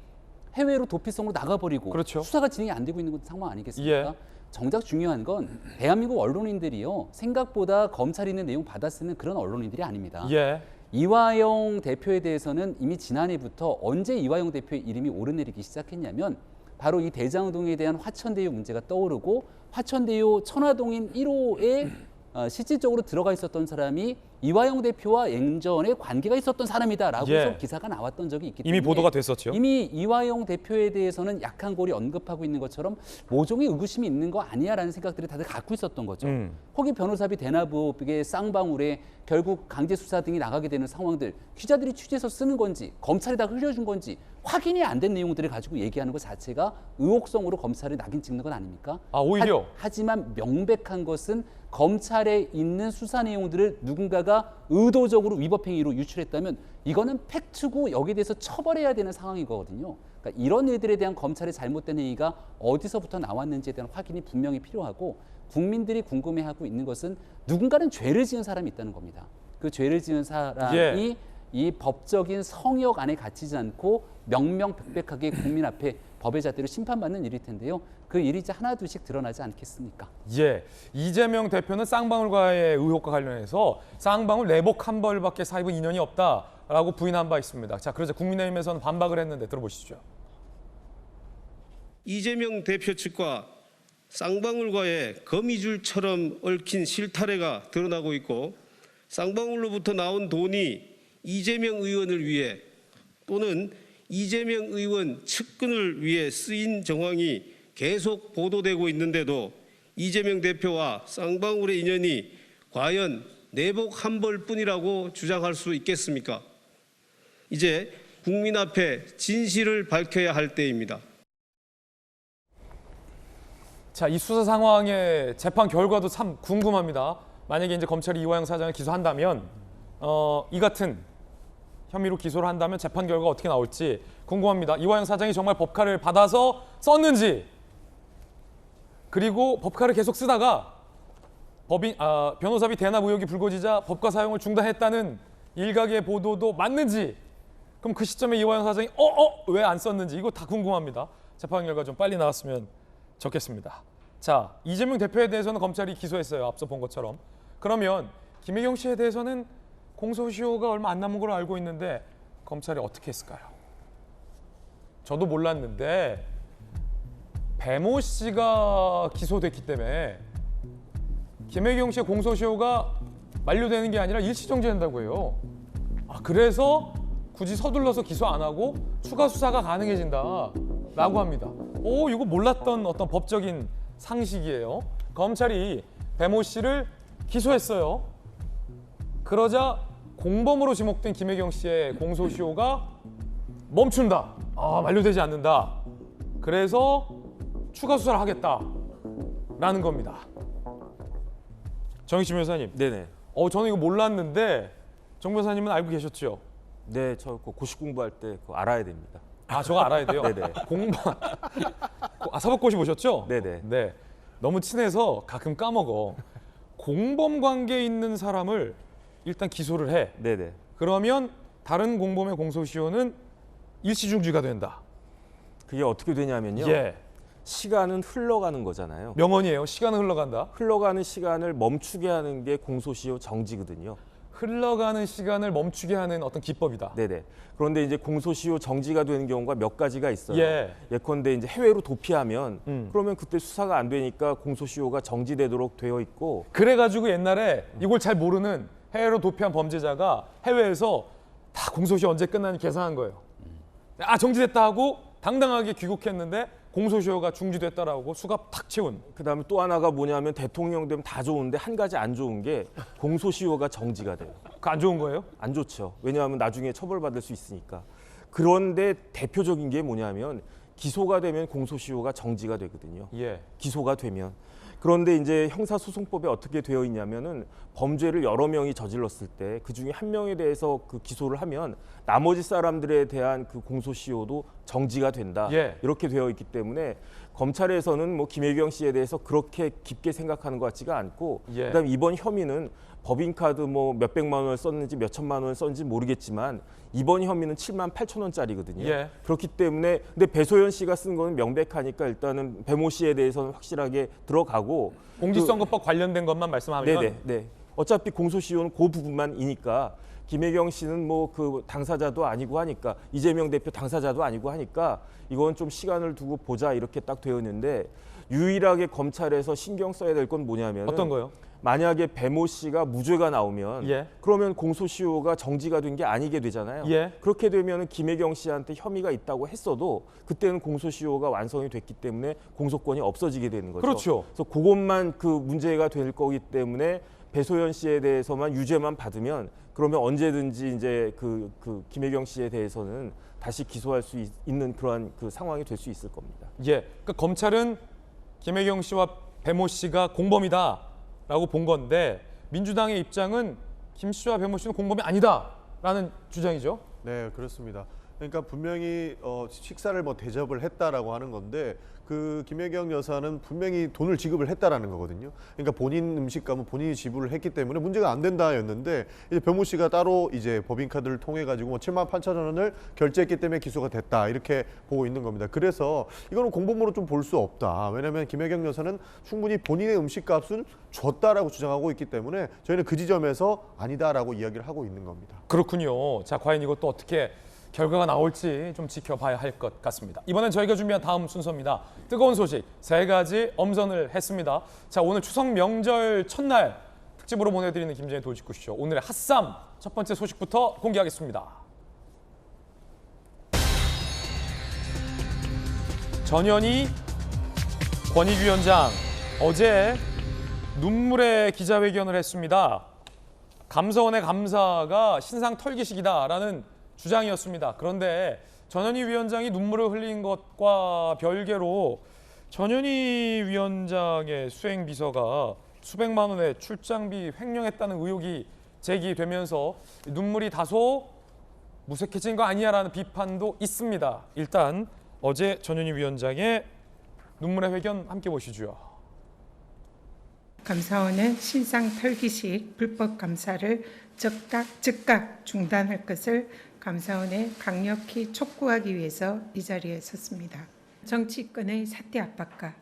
해외로 도피성으로 나가버리고 그렇죠. 수사가 진행이 안 되고 있는 상황 아니겠습니까? 예. 정작 중요한 건 대한민국 언론인들이요, 생각보다 검찰이 있는 내용 받아 쓰는 그런 언론인들이 아닙니다. 예. 이화영 대표에 대해서는 이미 지난해부터 언제 이화영 대표의 이름이 오르내리기 시작했냐면 바로 이 대장동에 대한 화천대유 문제가 떠오르고 화천대유 천화동인 1호에 실질적으로 들어가 있었던 사람이 이화영 대표와 앵전에 관계가 있었던 사람이다라고 예. 해서 기사가 나왔던 적이 있기 때문에 이미 보도가 됐었죠. 이미 이화영 대표에 대해서는 약한 골이 언급하고 있는 것처럼 모종의 의구심이 있는 거 아니야라는 생각들을 다들 갖고 있었던 거죠. 혹이 변호사비 대납의 쌍방울에 결국 강제 수사 등이 나가게 되는 상황들, 기자들이 취재해서 쓰는 건지 검찰이 다 흘려준 건지 확인이 안 된 내용들을 가지고 얘기하는 것 자체가 의혹성으로 검찰을 낙인 찍는 건 아닙니까? 아, 오히려. 하지만 명백한 것은 검찰에 있는 수사 내용들을 누군가가 의도적으로 위법행위로 유출했다면 이거는 팩트고 여기에 대해서 처벌해야 되는 상황이거든요. 그러니까 이런 일들에 대한 검찰의 잘못된 행위가 어디서부터 나왔는지에 대한 확인이 분명히 필요하고, 국민들이 궁금해하고 있는 것은 누군가는 죄를 지은 사람이 있다는 겁니다. 그 죄를 지은 사람이 예. 이 법적인 성역 안에 갇히지 않고 명명백백하게 국민 앞에 법의 잣대로 심판받는 일일 텐데요. 그 일이 이제 하나둘씩 드러나지 않겠습니까? 예, 이재명 대표는 쌍방울과의 의혹과 관련해서 쌍방울 내복 한 벌밖에 사입은 인연이 없다라고 부인한 바 있습니다. 자, 그러자 국민의힘에서는 반박을 했는데 들어보시죠. 이재명 대표 측과 쌍방울과의 거미줄처럼 얽힌 실타래가 드러나고 있고, 쌍방울로부터 나온 돈이 이재명 의원을 위해 또는 이재명 의원 측근을 위해 쓰인 정황이 계속 보도되고 있는데도 이재명 대표와 쌍방울의 인연이 과연 내복 한 벌뿐이라고 주장할 수 있겠습니까? 이제 국민 앞에 진실을 밝혀야 할 때입니다. 자, 이 수사 상황의 재판 결과도 참 궁금합니다. 만약에 이제 검찰이 이화영 사장을 기소한다면 이 같은 혐의로 기소를 한다면 재판 결과가 어떻게 나올지 궁금합니다. 이화영 사장이 정말 법카를 받아서 썼는지, 그리고 법카를 계속 쓰다가 변호사비 대납 의혹이 불거지자 법카 사용을 중단했다는 일각의 보도도 맞는지, 그럼 그 시점에 이화영 사장이 왜 안 썼는지 이거 다 궁금합니다. 재판 결과 좀 빨리 나왔으면 좋겠습니다. 자, 이재명 대표에 대해서는 검찰이 기소했어요. 앞서 본 것처럼. 그러면 김혜경 씨에 대해서는 공소시효가 얼마 안 남은 걸로 알고 있는데 검찰이 어떻게 했을까요? 저도 몰랐는데 배모 씨가 기소됐기 때문에 김혜경 씨의 공소시효가 만료되는 게 아니라 일시정지된다고 해요. 그래서 굳이 서둘러서 기소 안 하고 추가 수사가 가능해진다라고 합니다. 이거 몰랐던 어떤 법적인 상식이에요. 검찰이 배모 씨를 기소했어요. 그러자 공범으로 지목된 김혜경 씨의 공소시효가 멈춘다. 만료되지 않는다. 그래서 추가 수사를 하겠다라는 겁니다. 정익진 변호사님. 네네. 저는 이거 몰랐는데 정 변호사님은 알고 계셨죠? 네, 저 고시 공부할 때 그거 알아야 됩니다. 저거 알아야 돼요? 네네. 사법고시 보셨죠? 네네. 네. 너무 친해서 가끔 까먹어. 공범 관계에 있는 사람을 일단 기소를 해. 네네. 그러면 다른 공범의 공소시효는 일시중지가 된다. 그게 어떻게 되냐면요. 예. 시간은 흘러가는 거잖아요. 명언이에요. 시간은 흘러간다. 흘러가는 시간을 멈추게 하는 게 공소시효 정지거든요. 흘러가는 시간을 멈추게 하는 어떤 기법이다. 네네. 그런데 이제 공소시효 정지가 되는 경우가 몇 가지가 있어요. 예. 예컨대 이제 해외로 도피하면 그러면 그때 수사가 안 되니까 공소시효가 정지되도록 되어 있고. 그래가지고 옛날에 이걸 잘 모르는 해외로 도피한 범죄자가 해외에서 다 공소시효 언제 끝나는지 계산한 거예요. 정지됐다 하고 당당하게 귀국했는데 공소시효가 중지됐다라고 수갑 탁 채운. 그다음에 또 하나가 뭐냐면 대통령 되면 다 좋은데 한 가지 안 좋은 게 공소시효가 정지가 돼요. 그거 안 좋은 거예요? 안 좋죠. 왜냐하면 나중에 처벌받을 수 있으니까. 그런데 대표적인 게 뭐냐면 기소가 되면 공소시효가 정지가 되거든요. 예. 기소가 되면. 그런데 이제 형사소송법에 어떻게 되어 있냐면은 범죄를 여러 명이 저질렀을 때 그 중에 한 명에 대해서 그 기소를 하면 나머지 사람들에 대한 그 공소시효도 정지가 된다. 예. 이렇게 되어 있기 때문에 검찰에서는 뭐 김혜경 씨에 대해서 그렇게 깊게 생각하는 것 같지가 않고 예. 그다음에 이번 혐의는 법인카드 뭐 몇백만 원을 썼는지 몇천만 원을 썼는지 모르겠지만 이번 혐의는 7만 8천 원짜리거든요. 예. 그렇기 때문에 근데 배소연 씨가 쓴 거는 명백하니까 일단은 배모 씨에 대해서는 확실하게 들어가고 공직선거법 관련된 것만 말씀하면 네네. 어차피 공소시효는 그 부분만이니까 김혜경 씨는 뭐 그 당사자도 아니고 하니까 이재명 대표 당사자도 아니고 하니까 이건 좀 시간을 두고 보자 이렇게 딱 되어 있는데 유일하게 검찰에서 신경 써야 될 건 뭐냐면 어떤 거요? 만약에 배모 씨가 무죄가 나오면 예. 그러면 공소시효가 정지가 된 게 아니게 되잖아요. 예. 그렇게 되면 김혜경 씨한테 혐의가 있다고 했어도 그때는 공소시효가 완성이 됐기 때문에 공소권이 없어지게 되는 거죠. 그렇죠. 그래서 그것만 그 문제가 될 거기 때문에 배소연 씨에 대해서만 유죄만 받으면 그러면 언제든지 이제 그 김혜경 씨에 대해서는 다시 기소할 수 있는 그러한 그 상황이 될 수 있을 겁니다. 예. 그러니까 검찰은 김혜경 씨와 배모 씨가 공범이다라고 본 건데 민주당의 입장은 김 씨와 배모 씨는 공범이 아니다라는 주장이죠. 네, 그렇습니다. 그러니까 분명히 식사를 뭐 대접을 했다라고 하는 건데 그 김혜경 여사는 분명히 돈을 지급을 했다라는 거거든요. 그러니까 본인 음식값은 본인이 지불을 했기 때문에 문제가 안 된다였는데 이제 배모 씨가 따로 이제 법인카드를 통해 가지고 뭐 7만 8천 원을 결제했기 때문에 기소가 됐다 이렇게 보고 있는 겁니다. 그래서 이거는 공범으로 좀 볼 수 없다. 왜냐하면 김혜경 여사는 충분히 본인의 음식값을 줬다라고 주장하고 있기 때문에 저희는 그 지점에서 아니다라고 이야기를 하고 있는 겁니다. 그렇군요. 자, 과연 이것도 어떻게 결과가 나올지 좀 지켜봐야 할 것 같습니다. 이번엔 저희가 준비한 다음 순서입니다. 뜨거운 소식 3가지 엄선을 했습니다. 자, 오늘 추석 명절 첫날 특집으로 보내드리는 김진의 돌직구쇼. 오늘의 핫쌈 첫 번째 소식부터 공개하겠습니다. 전현희 권익위원장 어제 눈물의 기자회견을 했습니다. 감사원의 감사가 신상 털기식이다라는 주장이었습니다. 그런데 전현희 위원장이 눈물을 흘린 것과 별개로 전현희 위원장의 수행비서가 수백만 원의 출장비 횡령했다는 의혹이 제기되면서 눈물이 다소 무색해진 거 아니야라는 비판도 있습니다. 일단 어제 전현희 위원장의 눈물의 회견 함께 보시죠. 감사원은 신상 털기식 불법 감사를 즉각 중단할 것을 감사원에 강력히 촉구하기 위해서 이 자리에 섰습니다. 정치권의 사퇴 압박과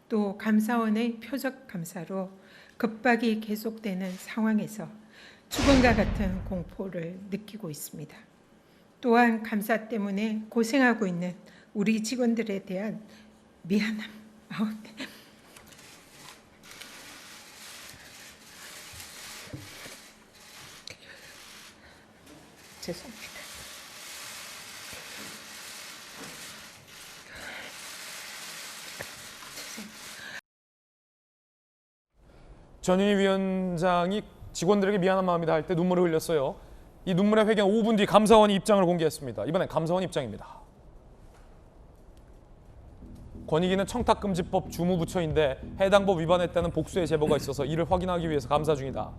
또 감사원의 표적 감사로 급박이 계속되는 상황에서 죽음과 같은 공포를 느끼고 있습니다. 또한 감사 때문에 고생하고 있는 우리 직원들에 대한 미안함, 죄송합니다. 전현희 위원장이 직원들에게 미안한 마음이다 할 때 눈물을 흘렸어요. 이 눈물의 회견 5분 뒤 감사원이 입장을 공개했습니다. 이번엔 감사원 입장입니다. 권익위는 청탁금지법 주무부처인데 해당 법 위반했다는 복수의 제보가 있어서 이를 확인하기 위해서 감사 중이다.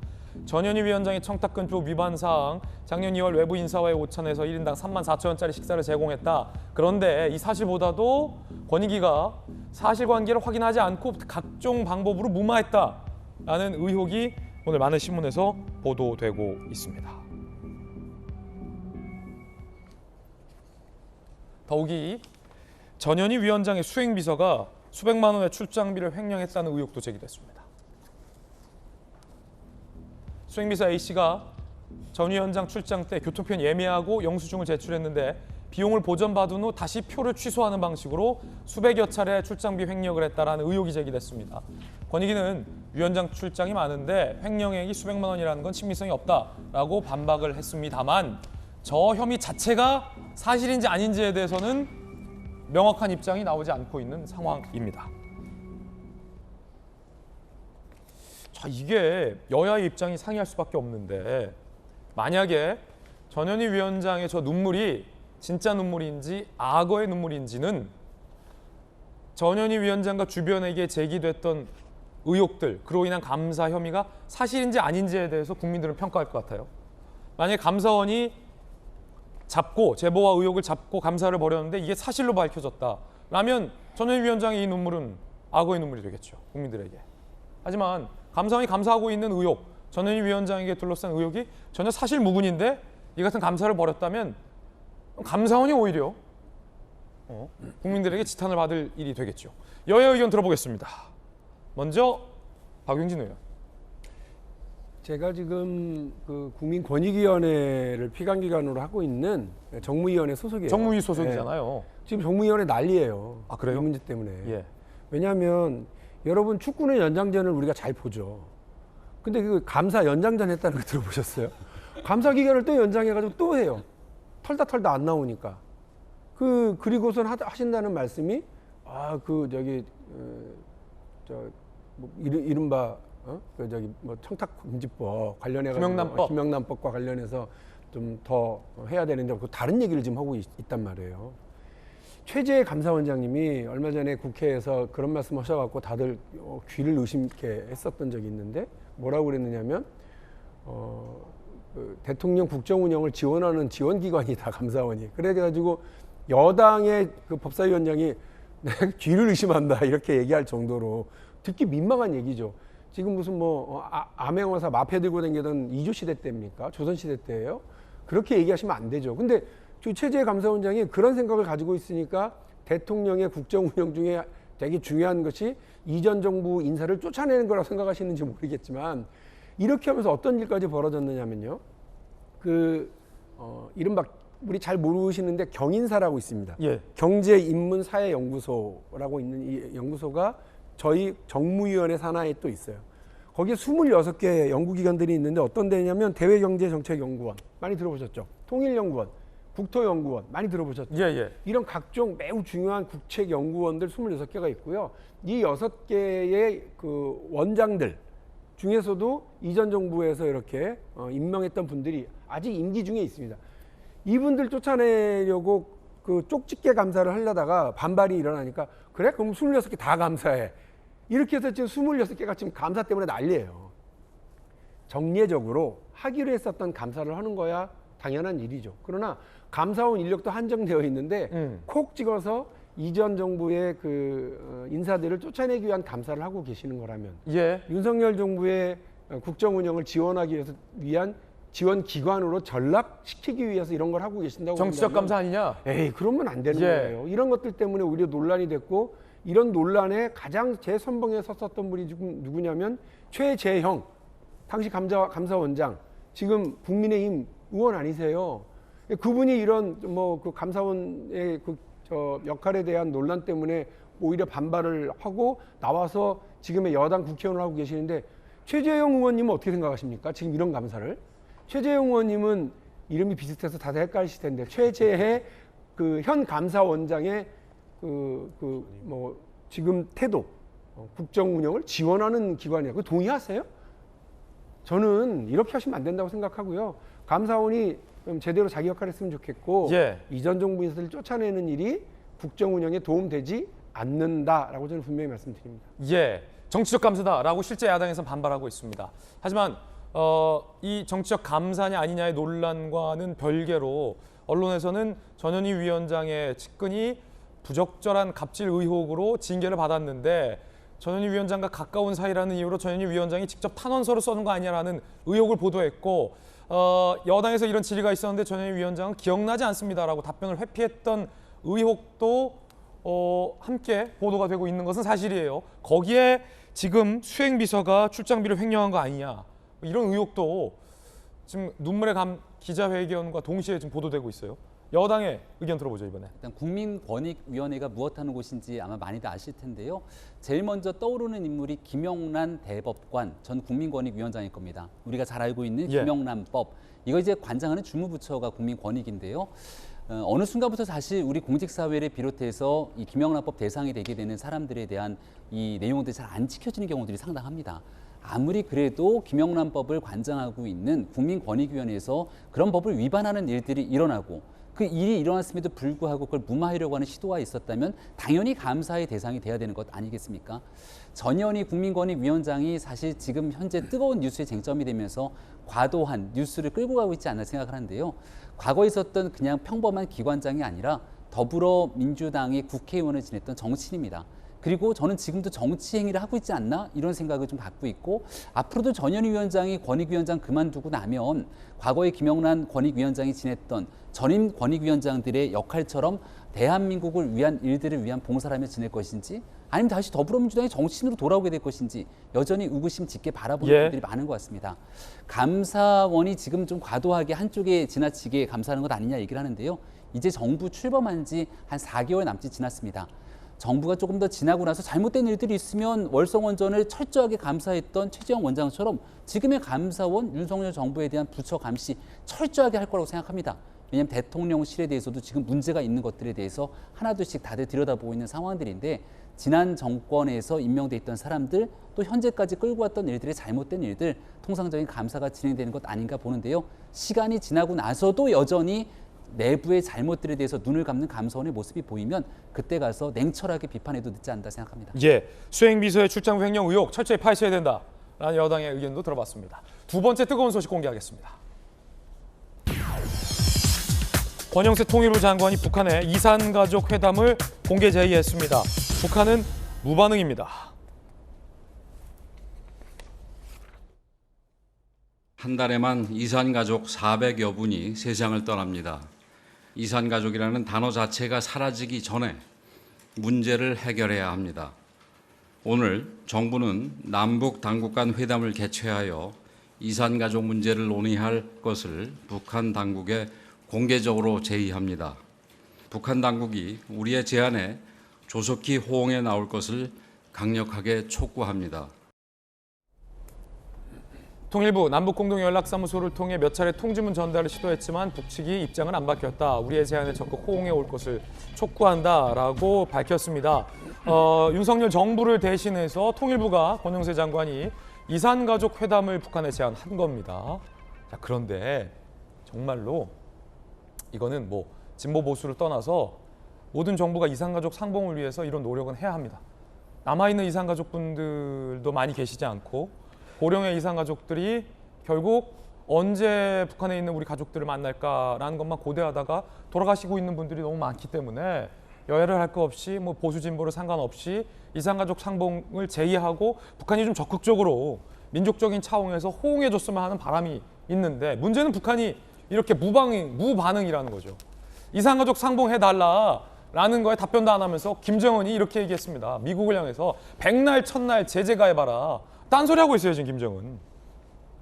전현희 위원장의 청탁금지법 위반 사항, 작년 2월 외부 인사와의 오찬에서 1인당 34,000원짜리 식사를 제공했다. 그런데 이 사실보다도 권익위가 사실관계를 확인하지 않고 각종 방법으로 무마했다라는 의혹이 오늘 많은 신문에서 보도되고 있습니다. 더욱이 전현희 위원장의 수행비서가 수백만 원의 출장비를 횡령했다는 의혹도 제기됐습니다. 수행비서 A씨가 전 위원장 출장 때 교통편 예매하고 영수증을 제출했는데 비용을 보전받은 후 다시 표를 취소하는 방식으로 수백여 차례 출장비 횡령을 했다라는 의혹이 제기됐습니다. 권익위는 위원장 출장이 많은데 횡령액이 수백만 원이라는 건 친밀성이 없다라고 반박을 했습니다만 저 혐의 자체가 사실인지 아닌지에 대해서는 명확한 입장이 나오지 않고 있는 상황입니다. 자, 이게 여야의 입장이 상이할 수밖에 없는데 만약에 전현희 위원장의 저 눈물이 진짜 눈물인지 악어의 눈물인지는 전현희 위원장과 주변에게 제기됐던 의혹들, 그로 인한 감사 혐의가 사실인지 아닌지에 대해서 국민들은 평가할 것 같아요. 만약에 감사원이 제보와 의혹을 잡고 감사를 벌였는데 이게 사실로 밝혀졌다라면 전현희 위원장의 이 눈물은 악어의 눈물이 되겠죠, 국민들에게. 하지만 감사원이 감사하고 있는 의혹, 전현희 위원장에게 둘러싼 의혹이 전혀 사실 무근인데 이 같은 감사를 벌였다면 감사원이 오히려 국민들에게 지탄을 받을 일이 되겠죠. 여야 의견 들어보겠습니다. 먼저 박용진 의원. 제가 지금 그 국민권익위원회를 피감기관으로 하고 있는 정무위원회 소속이에요. 정무위 소속이잖아요. 지금 정무위원회 난리예요. 아, 그래요? 이 문제 때문에. 예. 왜냐하면 여러분 축구는 연장전을 우리가 잘 보죠. 근데 그 감사 연장전 했다는 거 들어보셨어요? 감사 기간을 또 연장해가지고 또 해요. 털다 안 나오니까. 그리고선 하신다는 말씀이 이른바 청탁금지법 관련해가지고 김영란법과 관련해서 좀 더 해야 되는데 그 다른 얘기를 지금 하고 있단 말이에요. 최재해 감사원장님이 얼마 전에 국회에서 그런 말씀 하셔갖고 다들 귀를 의심케 했었던 적이 있는데 뭐라고 그랬느냐면 대통령 국정 운영을 지원하는 지원기관이다 감사원이. 그래가지고 여당의 그 법사위원장이 귀를 의심한다 이렇게 얘기할 정도로 듣기 민망한 얘기죠. 지금 무슨 암행어사 마패 들고 다니던 이조 시대 때입니까? 조선 시대 때예요? 그렇게 얘기하시면 안 되죠. 근데 최재해 감사원장이 그런 생각을 가지고 있으니까 대통령의 국정 운영 중에 되게 중요한 것이 이전 정부 인사를 쫓아내는 거라고 생각하시는지 모르겠지만 이렇게 하면서 어떤 일까지 벌어졌느냐면요. 이른바 우리 잘 모르시는데 경인사라고 있습니다. 예. 경제인문사회연구소라고 있는 이 연구소가 저희 정무위원회 산하에 또 있어요. 거기에 26개 연구기관들이 있는데 어떤 데냐면 대외경제정책연구원 많이 들어보셨죠? 통일연구원, 국토연구원 많이 들어보셨죠? 예. 이런 각종 매우 중요한 국책연구원들 26개가 있고요. 이 6개의 그 원장들 중에서도 이전 정부에서 이렇게 임명했던 분들이 아직 임기 중에 있습니다. 이분들 쫓아내려고 그 쪽집게 감사를 하려다가 반발이 일어나니까 그래? 그럼 26개 다 감사해. 이렇게 해서 지금 26개가 지금 감사 때문에 난리예요. 정례적으로 하기로 했었던 감사를 하는 거야 당연한 일이죠. 그러나 감사원 인력도 한정되어 있는데 콕 찍어서 이전 정부의 그 인사들을 쫓아내기 위한 감사를 하고 계시는 거라면 윤석열 정부의 국정 운영을 지원하기 위한 지원 기관으로 전락시키기 위해서 이런 걸 하고 계신다고 정치적 본다면 감사 아니냐? 에이, 그러면 안 되는 거예요. 이런 것들 때문에 오히려 논란이 됐고, 이런 논란에 가장 제 선봉에 섰었던 분이 지금 누구냐면 최재형 당시 감사원장, 지금 국민의힘 의원 아니세요? 그분이 이런 뭐 그 감사원의 저 역할에 대한 논란 때문에 오히려 반발을 하고 나와서 지금의 여당 국회의원을 하고 계시는데, 최재형 의원님은 어떻게 생각하십니까? 지금 이런 감사를? 최재형 의원님은 이름이 비슷해서 다들 헷갈리실 텐데, 최재해 그 현 감사원장의 뭐 지금 태도, 국정 운영을 지원하는 기관이야. 그 동의하세요? 저는 이렇게 하시면 안 된다고 생각하고요. 감사원이 제대로 자기 역할을 했으면 좋겠고, 이전 정부 인사들을 쫓아내는 일이 국정 운영에 도움되지 않는다라고 저는 분명히 말씀드립니다. 정치적 감사다라고 실제 야당에서는 반발하고 있습니다. 하지만 이 정치적 감사냐 아니냐의 논란과는 별개로 언론에서는 전현희 위원장의 측근이 부적절한 갑질 의혹으로 징계를 받았는데, 전현희 위원장과 가까운 사이라는 이유로 전현희 위원장이 직접 탄원서를 써는 거 아니냐라는 의혹을 보도했고, 여당에서 이런 질의가 있었는데 전현희 위원장은 기억나지 않습니다라고 답변을 회피했던 의혹도 함께 보도가 되고 있는 것은 사실이에요. 거기에 지금 수행비서가 출장비를 횡령한 거 아니냐, 이런 의혹도 지금 눈물의 감 기자회견과 동시에 지금 보도되고 있어요. 여당의 의견 들어보죠, 이번에. 일단 국민권익위원회가 무엇하는 곳인지 아마 많이들 아실 텐데요. 제일 먼저 떠오르는 인물이 김영란 대법관 전 국민권익위원장일 겁니다. 우리가 잘 알고 있는 김영란법. 이거 이제 관장하는 주무부처가 국민권익인데요. 어느 순간부터 사실 우리 공직사회를 비롯해서 이 김영란법 대상이 되게 되는 사람들에 대한 이 내용들이 잘 안 지켜지는 경우들이 상당합니다. 아무리 그래도 김영란법을 관장하고 있는 국민권익위원회에서 그런 법을 위반하는 일들이 일어나고, 그 일이 일어났음에도 불구하고 그걸 무마하려고 하는 시도가 있었다면 당연히 감사의 대상이 돼야 되는 것 아니겠습니까? 전현희 국민권익위원장이 사실 지금 현재 뜨거운 뉴스의 쟁점이 되면서 과도한 뉴스를 끌고 가고 있지 않나 생각을 하는데요. 과거에 있었던 그냥 평범한 기관장이 아니라 더불어민주당의 국회의원을 지냈던 정치인입니다. 그리고 저는 지금도 정치 행위를 하고 있지 않나 이런 생각을 좀 갖고 있고, 앞으로도 전현희 위원장이 권익위원장 그만두고 나면 과거에 김영란 권익위원장이 지냈던 전임 권익위원장들의 역할처럼 대한민국을 위한 일들을 위한 봉사를 하며 지낼 것인지, 아니면 다시 더불어민주당의 정치인으로 돌아오게 될 것인지 여전히 의구심 짙게 바라보는 분들이 많은 것 같습니다. 감사원이 지금 좀 과도하게 한쪽에 지나치게 감사하는 것 아니냐 얘기를 하는데요. 이제 정부 출범한 지 한 4개월 남짓 지났습니다. 정부가 조금 더 지나고 나서 잘못된 일들이 있으면 월성원전을 철저하게 감사했던 최재형 원장처럼 지금의 감사원, 윤석열 정부에 대한 부처 감시 철저하게 할 거라고 생각합니다. 왜냐하면 대통령실에 대해서도 지금 문제가 있는 것들에 대해서 하나둘씩 다들 들여다보고 있는 상황들인데, 지난 정권에서 임명돼 있던 사람들, 또 현재까지 끌고 왔던 일들의 잘못된 일들, 통상적인 감사가 진행되는 것 아닌가 보는데요. 시간이 지나고 나서도 여전히 내부의 잘못들에 대해서 눈을 감는 감사원의 모습이 보이면 그때 가서 냉철하게 비판해도 늦지 않다 생각합니다. 수행비서의 출장 횡령 의혹 철저히 파헤쳐야 된다라는 여당의 의견도 들어봤습니다. 두 번째 뜨거운 소식 공개하겠습니다. 권영세 통일부 장관이 북한의 이산가족 회담을 공개 제의했습니다. 북한은 무반응입니다. 한 달에만 이산가족 400여 분이 세상을 떠납니다. 이산가족이라는 단어 자체가 사라지기 전에 문제를 해결해야 합니다. 오늘 정부는 남북 당국 간 회담을 개최하여 이산가족 문제를 논의할 것을 북한 당국에 공개적으로 제의합니다. 북한 당국이 우리의 제안에 조속히 호응해 나올 것을 강력하게 촉구합니다. 통일부 남북공동연락사무소를 통해 몇 차례 통지문 전달을 시도했지만 북측이 입장은 안 바뀌었다. 우리의 제안에 적극 호응해 올 것을 촉구한다라고 밝혔습니다. 윤석열 정부를 대신해서 통일부가 권영세 장관이 이산가족 회담을 북한에 제안한 겁니다. 자, 그런데 정말로 이거는 뭐 진보 보수를 떠나서 모든 정부가 이산가족 상봉을 위해서 이런 노력은 해야 합니다. 남아있는 이산가족분들도 많이 계시지 않고 고령의 이산가족들이 결국 언제 북한에 있는 우리 가족들을 만날까라는 것만 고대하다가 돌아가시고 있는 분들이 너무 많기 때문에 여야를 할 거 없이 뭐 보수 진보를 상관없이 이산가족 상봉을 제의하고 북한이 좀 적극적으로 민족적인 차원에서 호응해줬으면 하는 바람이 있는데 문제는 북한이 이렇게 무반응이라는 거죠. 이산가족 상봉해달라라는 거에 답변도 안 하면서 김정은이 이렇게 얘기했습니다. 미국을 향해서 백날 첫날 제재 가해봐라. 딴소리하고 있어요 지금 김정은.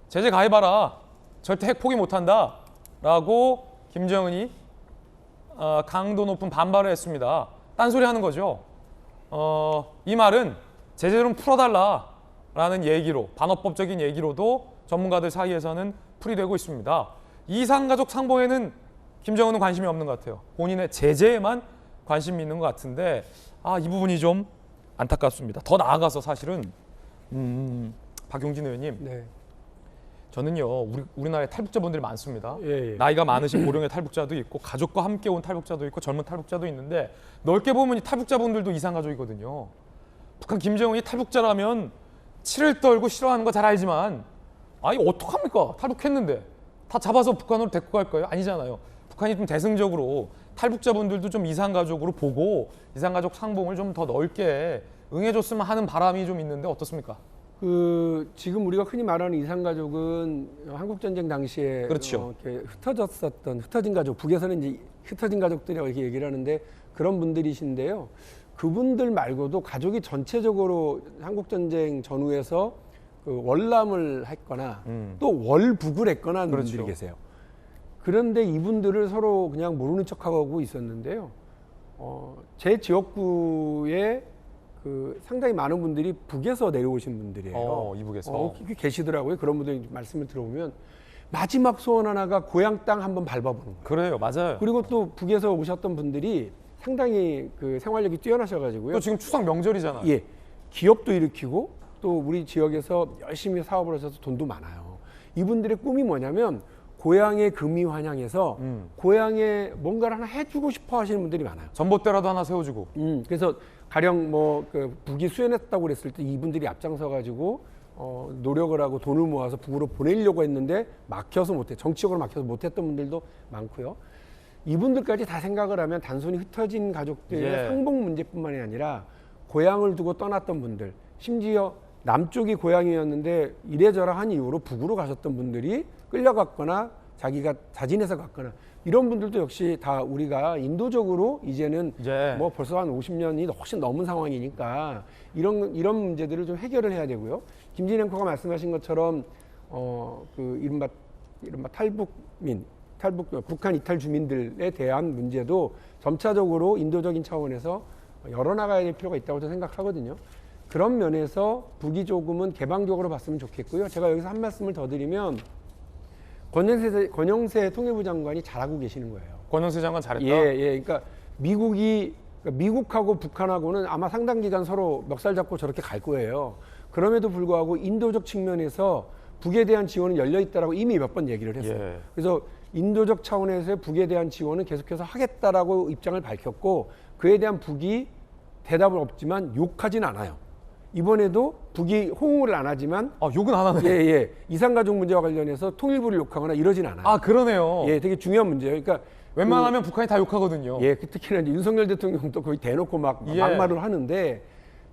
제재 가해봐라. 절대 핵 포기 못한다. 라고 김정은이 강도 높은 반발을 했습니다. 딴소리 하는 거죠. 이 말은 제재 좀 풀어달라라는 얘기로 반어법적인 얘기로도 전문가들 사이에서는 풀이되고 있습니다. 이산가족 상봉에는 김정은은 관심이 없는 것 같아요. 본인의 제재에만 관심이 있는 것 같은데 이 부분이 좀 안타깝습니다. 더 나아가서 사실은 박용진 의원님, 네. 저는요 우리나라에 탈북자분들이 많습니다. 예. 나이가 많으신 고령의 탈북자도 있고 가족과 함께 온 탈북자도 있고 젊은 탈북자도 있는데 넓게 보면 이 탈북자분들도 이산가족이거든요. 북한 김정은이 탈북자라면 치를 떨고 싫어하는 거 잘 알지만 이거 어떡합니까? 탈북했는데 다 잡아서 북한으로 데리고 갈 거예요? 아니잖아요. 북한이 좀 대승적으로 탈북자분들도 좀 이산가족으로 보고 이산가족 상봉을 좀 더 넓게 응해줬으면 하는 바람이 좀 있는데 어떻습니까? 지금 우리가 흔히 말하는 이산가족은 한국전쟁 당시에 그렇죠. 이렇게 흩어진 가족, 북에서는 이제 흩어진 가족들이라고 이렇게 얘기를 하는데 그런 분들이신데요. 그분들 말고도 가족이 전체적으로 한국전쟁 전후에서 월남을 했거나 또 월북을 했거나 하는 그렇죠. 분들이 계세요. 그런데 이분들을 서로 그냥 모르는 척하고 있었는데요. 제 지역구에 상당히 많은 분들이 북에서 내려오신 분들이에요. 이북에서. 계시더라고요. 그런 분들이 말씀을 들어보면 마지막 소원 하나가 고향 땅 한번 밟아보는 거예요. 그래요. 맞아요. 그리고 또 북에서 오셨던 분들이 상당히 생활력이 뛰어나셔가지고요. 또 지금 추석 명절이잖아요. 예, 기업도 일으키고 또 우리 지역에서 열심히 사업을 하셔서 돈도 많아요. 이분들의 꿈이 뭐냐면 고향의 금이 환영해서 고향에 뭔가를 하나 해주고 싶어 하시는 분들이 많아요. 전봇대라도 하나 세워주고. 그래서 가령 북이 수연했다고 그랬을 때 이분들이 앞장서 가지고 노력을 하고 돈을 모아서 북으로 보내려고 했는데 정치적으로 막혀서 못했던 분들도 많고요. 이분들까지 다 생각을 하면 단순히 흩어진 가족들의 상봉 문제뿐만이 아니라 고향을 두고 떠났던 분들, 심지어 남쪽이 고향이었는데 이래저래한 이유로 북으로 가셨던 분들이 끌려갔거나 자기가 자진해서 갔거나 이런 분들도 역시 다 우리가 인도적으로 이제는 뭐 벌써 한 50년이 훨씬 넘은 상황이니까 이런 문제들을 좀 해결을 해야 되고요. 김진애 앵커가 말씀하신 것처럼 이른바 북한 이탈 주민들에 대한 문제도 점차적으로 인도적인 차원에서 열어나가야 될 필요가 있다고 저는 생각하거든요. 그런 면에서 북이 조금은 개방적으로 봤으면 좋겠고요. 제가 여기서 한 말씀을 더 드리면 권영세 통일부 장관이 잘하고 계시는 거예요. 권영세 장관 잘했다? 예. 그러니까 미국하고 북한하고는 아마 상당 기간 서로 멱살 잡고 저렇게 갈 거예요. 그럼에도 불구하고 인도적 측면에서 북에 대한 지원은 열려 있다라고 이미 몇 번 얘기를 했어요. 그래서 인도적 차원에서의 북에 대한 지원은 계속해서 하겠다라고 입장을 밝혔고 그에 대한 북이 대답은 없지만 욕하진 않아요. 이번에도 북이 호응을 안 하지만 욕은 안 하네요. 예. 이산가족 문제와 관련해서 통일부를 욕하거나 이러진 않아요. 그러네요. 예, 되게 중요한 문제예요. 그러니까 웬만하면 북한이 다 욕하거든요. 예, 특히나 이제 윤석열 대통령도 거의 대놓고 막말을 하는데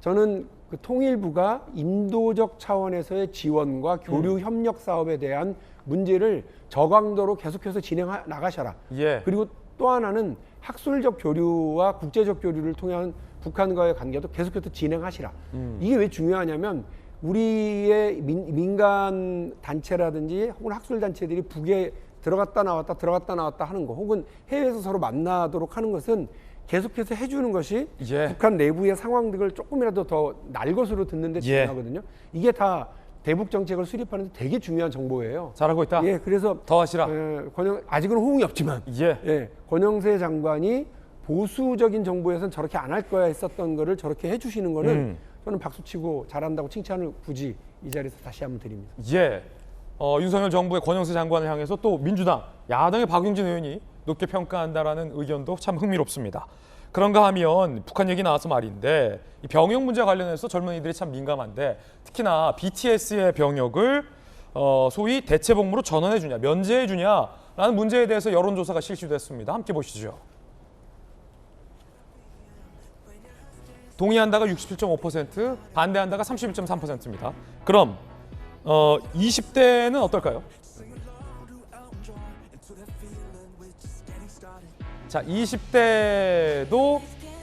저는 통일부가 인도적 차원에서의 지원과 교류 협력 사업에 대한 문제를 저강도로 계속해서 진행해 나가셔라. 그리고 또 하나는 학술적 교류와 국제적 교류를 통한 북한과의 관계도 계속해서 진행하시라. 이게 왜 중요하냐면 우리의 민간 단체라든지 혹은 학술 단체들이 북에 들어갔다 나왔다 하는 거 혹은 해외에서 서로 만나도록 하는 것은 계속해서 해주는 것이 북한 내부의 상황들을 조금이라도 더 날 것으로 듣는 데 중요하거든요. 이게 다 대북 정책을 수립하는 데 되게 중요한 정보예요. 잘하고 있다. 예, 그래서 더 하시라. 아직은 호응이 없지만 권영세 장관이 보수적인 정부에서는 저렇게 안 할 거야 했었던 거를 저렇게 해주시는 거는 저는 박수치고 잘한다고 칭찬을 굳이 이 자리에서 다시 한번 드립니다. 윤석열 정부의 권영세 장관을 향해서 또 민주당, 야당의 박용진 의원이 높게 평가한다라는 의견도 참 흥미롭습니다. 그런가 하면 북한 얘기 나와서 말인데 이 병역 문제 관련해서 젊은이들이 참 민감한데 특히나 BTS의 병역을 소위 대체 복무로 전환해 주냐, 면제해 주냐라는 문제에 대해서 여론조사가 실시됐습니다. 함께 보시죠. 동의한다가 67.5%, 반대한다가 31.3%입니다. 그럼 20대는 어떨까요? 자, 20대도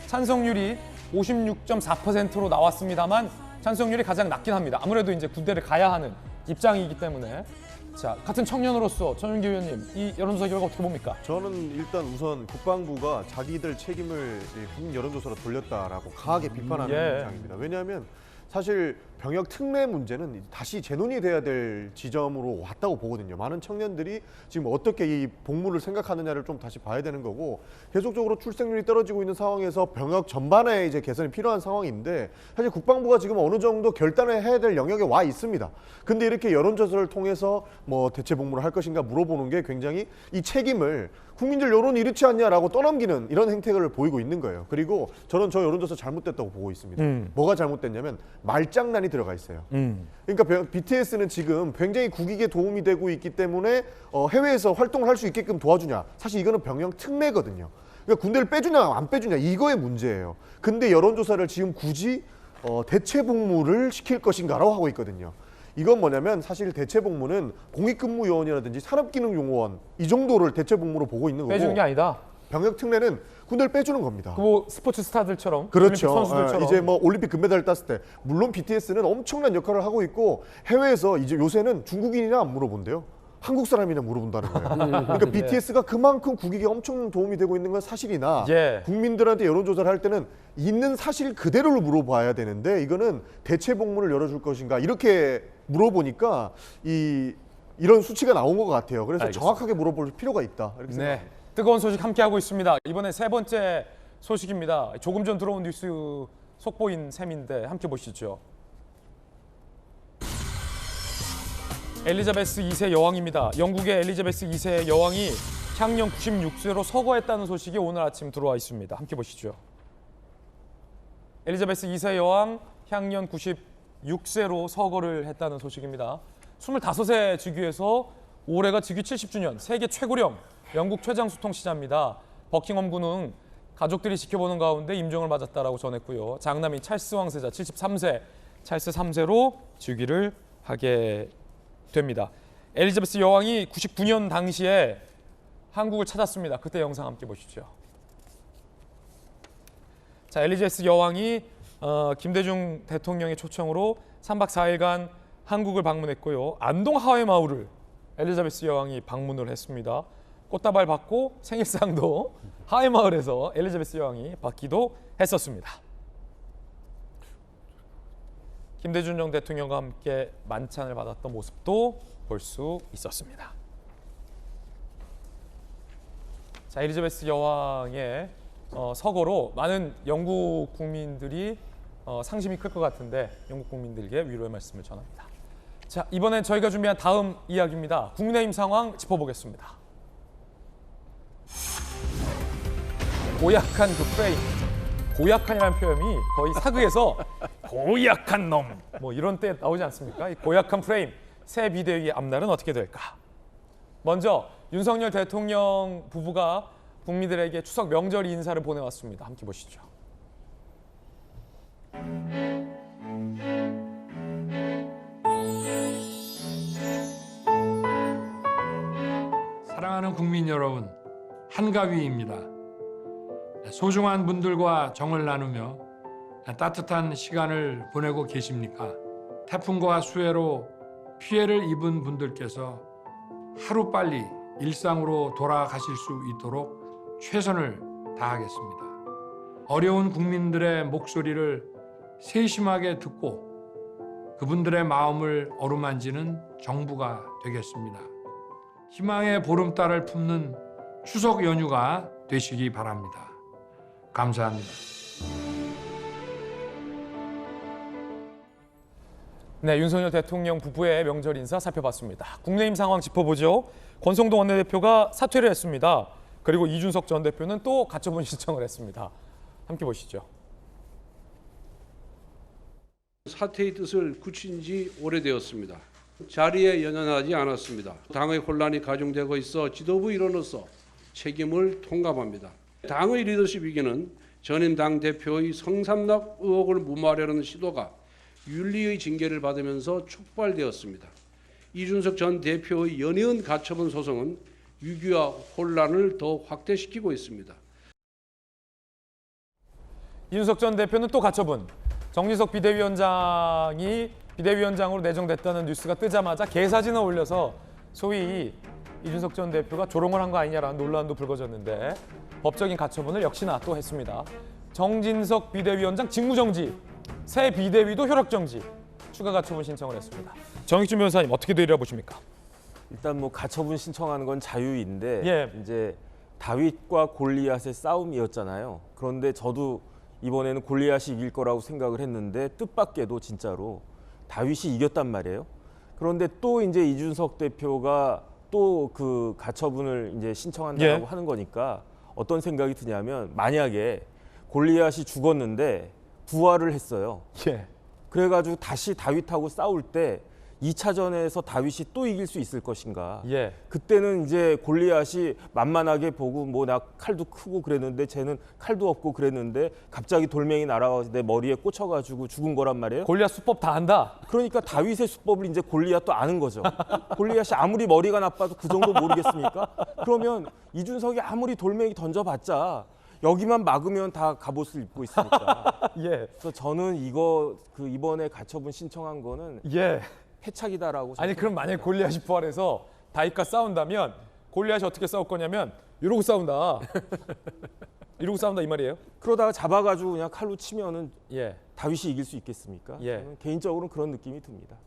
찬성률이 56.4%로 나왔습니다만 찬성률이 가장 낮긴 합니다. 아무래도 이제 군대를 가야 하는 입장이기 때문에. 자, 같은 청년으로서 전윤기 의원님, 이 여론조사 결과 어떻게 봅니까? 저는 일단 우선 국방부가 자기들 책임을 국민 여론조사로 돌렸다라고 강하게 비판하는 입장입니다. 왜냐하면 사실 병역 특례 문제는 다시 재논의돼야 될 지점으로 왔다고 보거든요. 많은 청년들이 지금 어떻게 이 복무를 생각하느냐를 좀 다시 봐야 되는 거고, 계속적으로 출생률이 떨어지고 있는 상황에서 병역 전반에 이제 개선이 필요한 상황인데, 사실 국방부가 지금 어느 정도 결단을 해야 될 영역에 와 있습니다. 근데 이렇게 여론조사를 통해서 뭐 대체 복무를 할 것인가 물어보는 게 굉장히 이 책임을 국민들 여론이 이렇지 않냐라고 떠넘기는 이런 행태를 보이고 있는 거예요. 그리고 저는 저 여론조사 잘못됐다고 보고 있습니다. 뭐가 잘못됐냐면 말장난이 들어가 있어요. 그러니까 BTS는 지금 굉장히 국익에 도움이 되고 있기 때문에 해외에서 활동을 할 수 있게끔 도와주냐. 사실 이거는 병역 특례거든요. 그러니까 군대를 빼주냐 안 빼주냐 이거의 문제예요. 근데 여론조사를 지금 굳이 대체 복무를 시킬 것인가라고 하고 있거든요. 이건 뭐냐면 사실 대체 복무는 공익근무요원이라든지 산업기능용원 이 정도를 대체 복무로 보고 있는 거고, 빼주는 게 아니다. 병역 특례는 군대를 빼주는 겁니다. 뭐 스포츠 스타들처럼, 그렇죠. 올림픽 선수들처럼. 이제 뭐 올림픽 금메달 땄을 때 물론 BTS는 엄청난 역할을 하고 있고, 해외에서 이제 요새는 중국인이냐 안 물어본대요. 한국 사람이냐 물어본다는 거예요. 그러니까 BTS가 그만큼 국익에 엄청 도움이 되고 있는 건 사실이나, 국민들한테 여론조사를 할 때는 있는 사실 그대로를 물어봐야 되는데, 이거는 대체 복무를 열어줄 것인가 이렇게 물어보니까 이런 수치가 나온 것 같아요. 그래서 알겠습니다. 정확하게 물어볼 필요가 있다 이렇게 생각합니다. 뜨거운 소식 함께하고 있습니다. 이번에 세 번째 소식입니다. 조금 전 들어온 뉴스 속보인 셈인데 함께 보시죠. 엘리자베스 2세 여왕입니다. 영국의 엘리자베스 2세 여왕이 향년 96세로 서거했다는 소식이 오늘 아침 들어와 있습니다. 함께 보시죠. 엘리자베스 2세 여왕 향년 96세로 서거를 했다는 소식입니다. 25세 즉위해서 올해가 즉위 70주년, 세계 최고령 영국 최장수통치자입니다. 버킹엄궁은 가족들이 지켜보는 가운데 임종을 맞았다라고 전했고요. 장남인 찰스 왕세자 73세, 찰스 3세로 즉위를 하게 됩니다. 엘리자베스 여왕이 99년 당시에 한국을 찾았습니다. 그때 영상 함께 보시죠. 자, 엘리자베스 여왕이 김대중 대통령의 초청으로 3박 4일간 한국을 방문했고요. 안동 하회마을을 엘리자베스 여왕이 방문을 했습니다. 꽃다발 받고 생일상도 하회마을에서 엘리자베스 여왕이 받기도 했었습니다. 김대중 전 대통령과 함께 만찬을 받았던 모습도 볼 수 있었습니다. 자, 엘리자베스 여왕의 서거로 많은 영국 국민들이 상심이 클 것 같은데 영국 국민들에게 위로의 말씀을 전합니다. 자, 이번엔 저희가 준비한 다음 이야기입니다. 국민의힘 상황 짚어보겠습니다. 고약한 그 프레임, 고약한이라는 표현이 거의 사극에서 고약한 놈 뭐 이런 때 나오지 않습니까? 이 고약한 프레임, 새 비대위의 앞날은 어떻게 될까? 먼저 윤석열 대통령 부부가 국민들에게 추석 명절 인사를 보내왔습니다. 함께 보시죠. 사랑하는 국민 여러분, 한가위입니다. 소중한 분들과 정을 나누며 따뜻한 시간을 보내고 계십니까? 태풍과 수해로 피해를 입은 분들께서 하루빨리 일상으로 돌아가실 수 있도록 최선을 다하겠습니다. 어려운 국민들의 목소리를 세심하게 듣고 그분들의 마음을 어루만지는 정부가 되겠습니다. 희망의 보름달을 품는 추석 연휴가 되시기 바랍니다. 감사합니다. 네, 윤석열 대통령 부부의 명절 인사 살펴봤습니다. 국민의힘 상황 짚어보죠. 권성동 원내대표가 사퇴를 했습니다. 그리고 이준석 전 대표는 또 가처분 신청을 했습니다. 함께 보시죠. 사퇴의 뜻을 굳힌 지 오래되었습니다. 자리에 연연하지 않았습니다. 당의 혼란이 가중되고 있어 지도부 일원으로서 책임을 통감합니다. 당의 리더십 위기는 전임 당대표의 성삼납 의혹을 무마하려는 시도가 윤리의 징계를 받으면서 촉발되었습니다. 이준석 전 대표의 연이은 가처분 소송은 위기와 혼란을 더 확대시키고 있습니다. 이준석 전 대표는 또 가처분. 정진석 비대위원장이 비대위원장으로 내정됐다는 뉴스가 뜨자마자 개사진을 올려서 소위 이준석 전 대표가 조롱을 한 거 아니냐라는 논란도 불거졌는데 법적인 가처분을 역시나 또 했습니다. 정진석 비대위원장 직무정지, 새 비대위도 효력정지, 추가 가처분 신청을 했습니다. 정익준 변호사님 어떻게 들여다보십니까? 일단 뭐 가처분 신청하는 건 자유인데 예. 이제 다윗과 골리앗의 싸움이었잖아요. 그런데 저도 이번에는 골리앗이 이길 거라고 생각을 했는데 뜻밖에도 진짜로 다윗이 이겼단 말이에요. 그런데 또 이제 이준석 대표가 또 그 가처분을 이제 신청한다고 하는 거니까 어떤 생각이 드냐면 만약에 골리앗이 죽었는데 부활을 했어요. 그래가지고 다시 다윗하고 싸울 때 2차전에서 다윗이 또 이길 수 있을 것인가. 그때는 이제 골리앗이 만만하게 보고 뭐 나 칼도 크고 그랬는데 쟤는 칼도 없고 그랬는데 갑자기 돌멩이 날아와서 내 머리에 꽂혀가지고 죽은 거란 말이에요. 골리앗 수법 다 안다. 그러니까 다윗의 수법을 이제 골리앗도 아는 거죠. 골리앗이 아무리 머리가 나빠도 그 정도 모르겠습니까? 그러면 이준석이 아무리 돌멩이 던져봤자 여기만 막으면 다 갑옷을 입고 있으니까. 그래서 저는 이번에 가처분 신청한 거는 패착이다라고. 아니 그럼 만약에 골리앗이 부활해서 다윗과 싸운다면 골리앗이 어떻게 싸울 거냐면 이러고 싸운다. 이러고 싸운다 이 말이에요? 그러다가 잡아가지고 그냥 칼로 치면은 다윗이 이길 수 있겠습니까? 저는 개인적으로는 그런 느낌이 듭니다.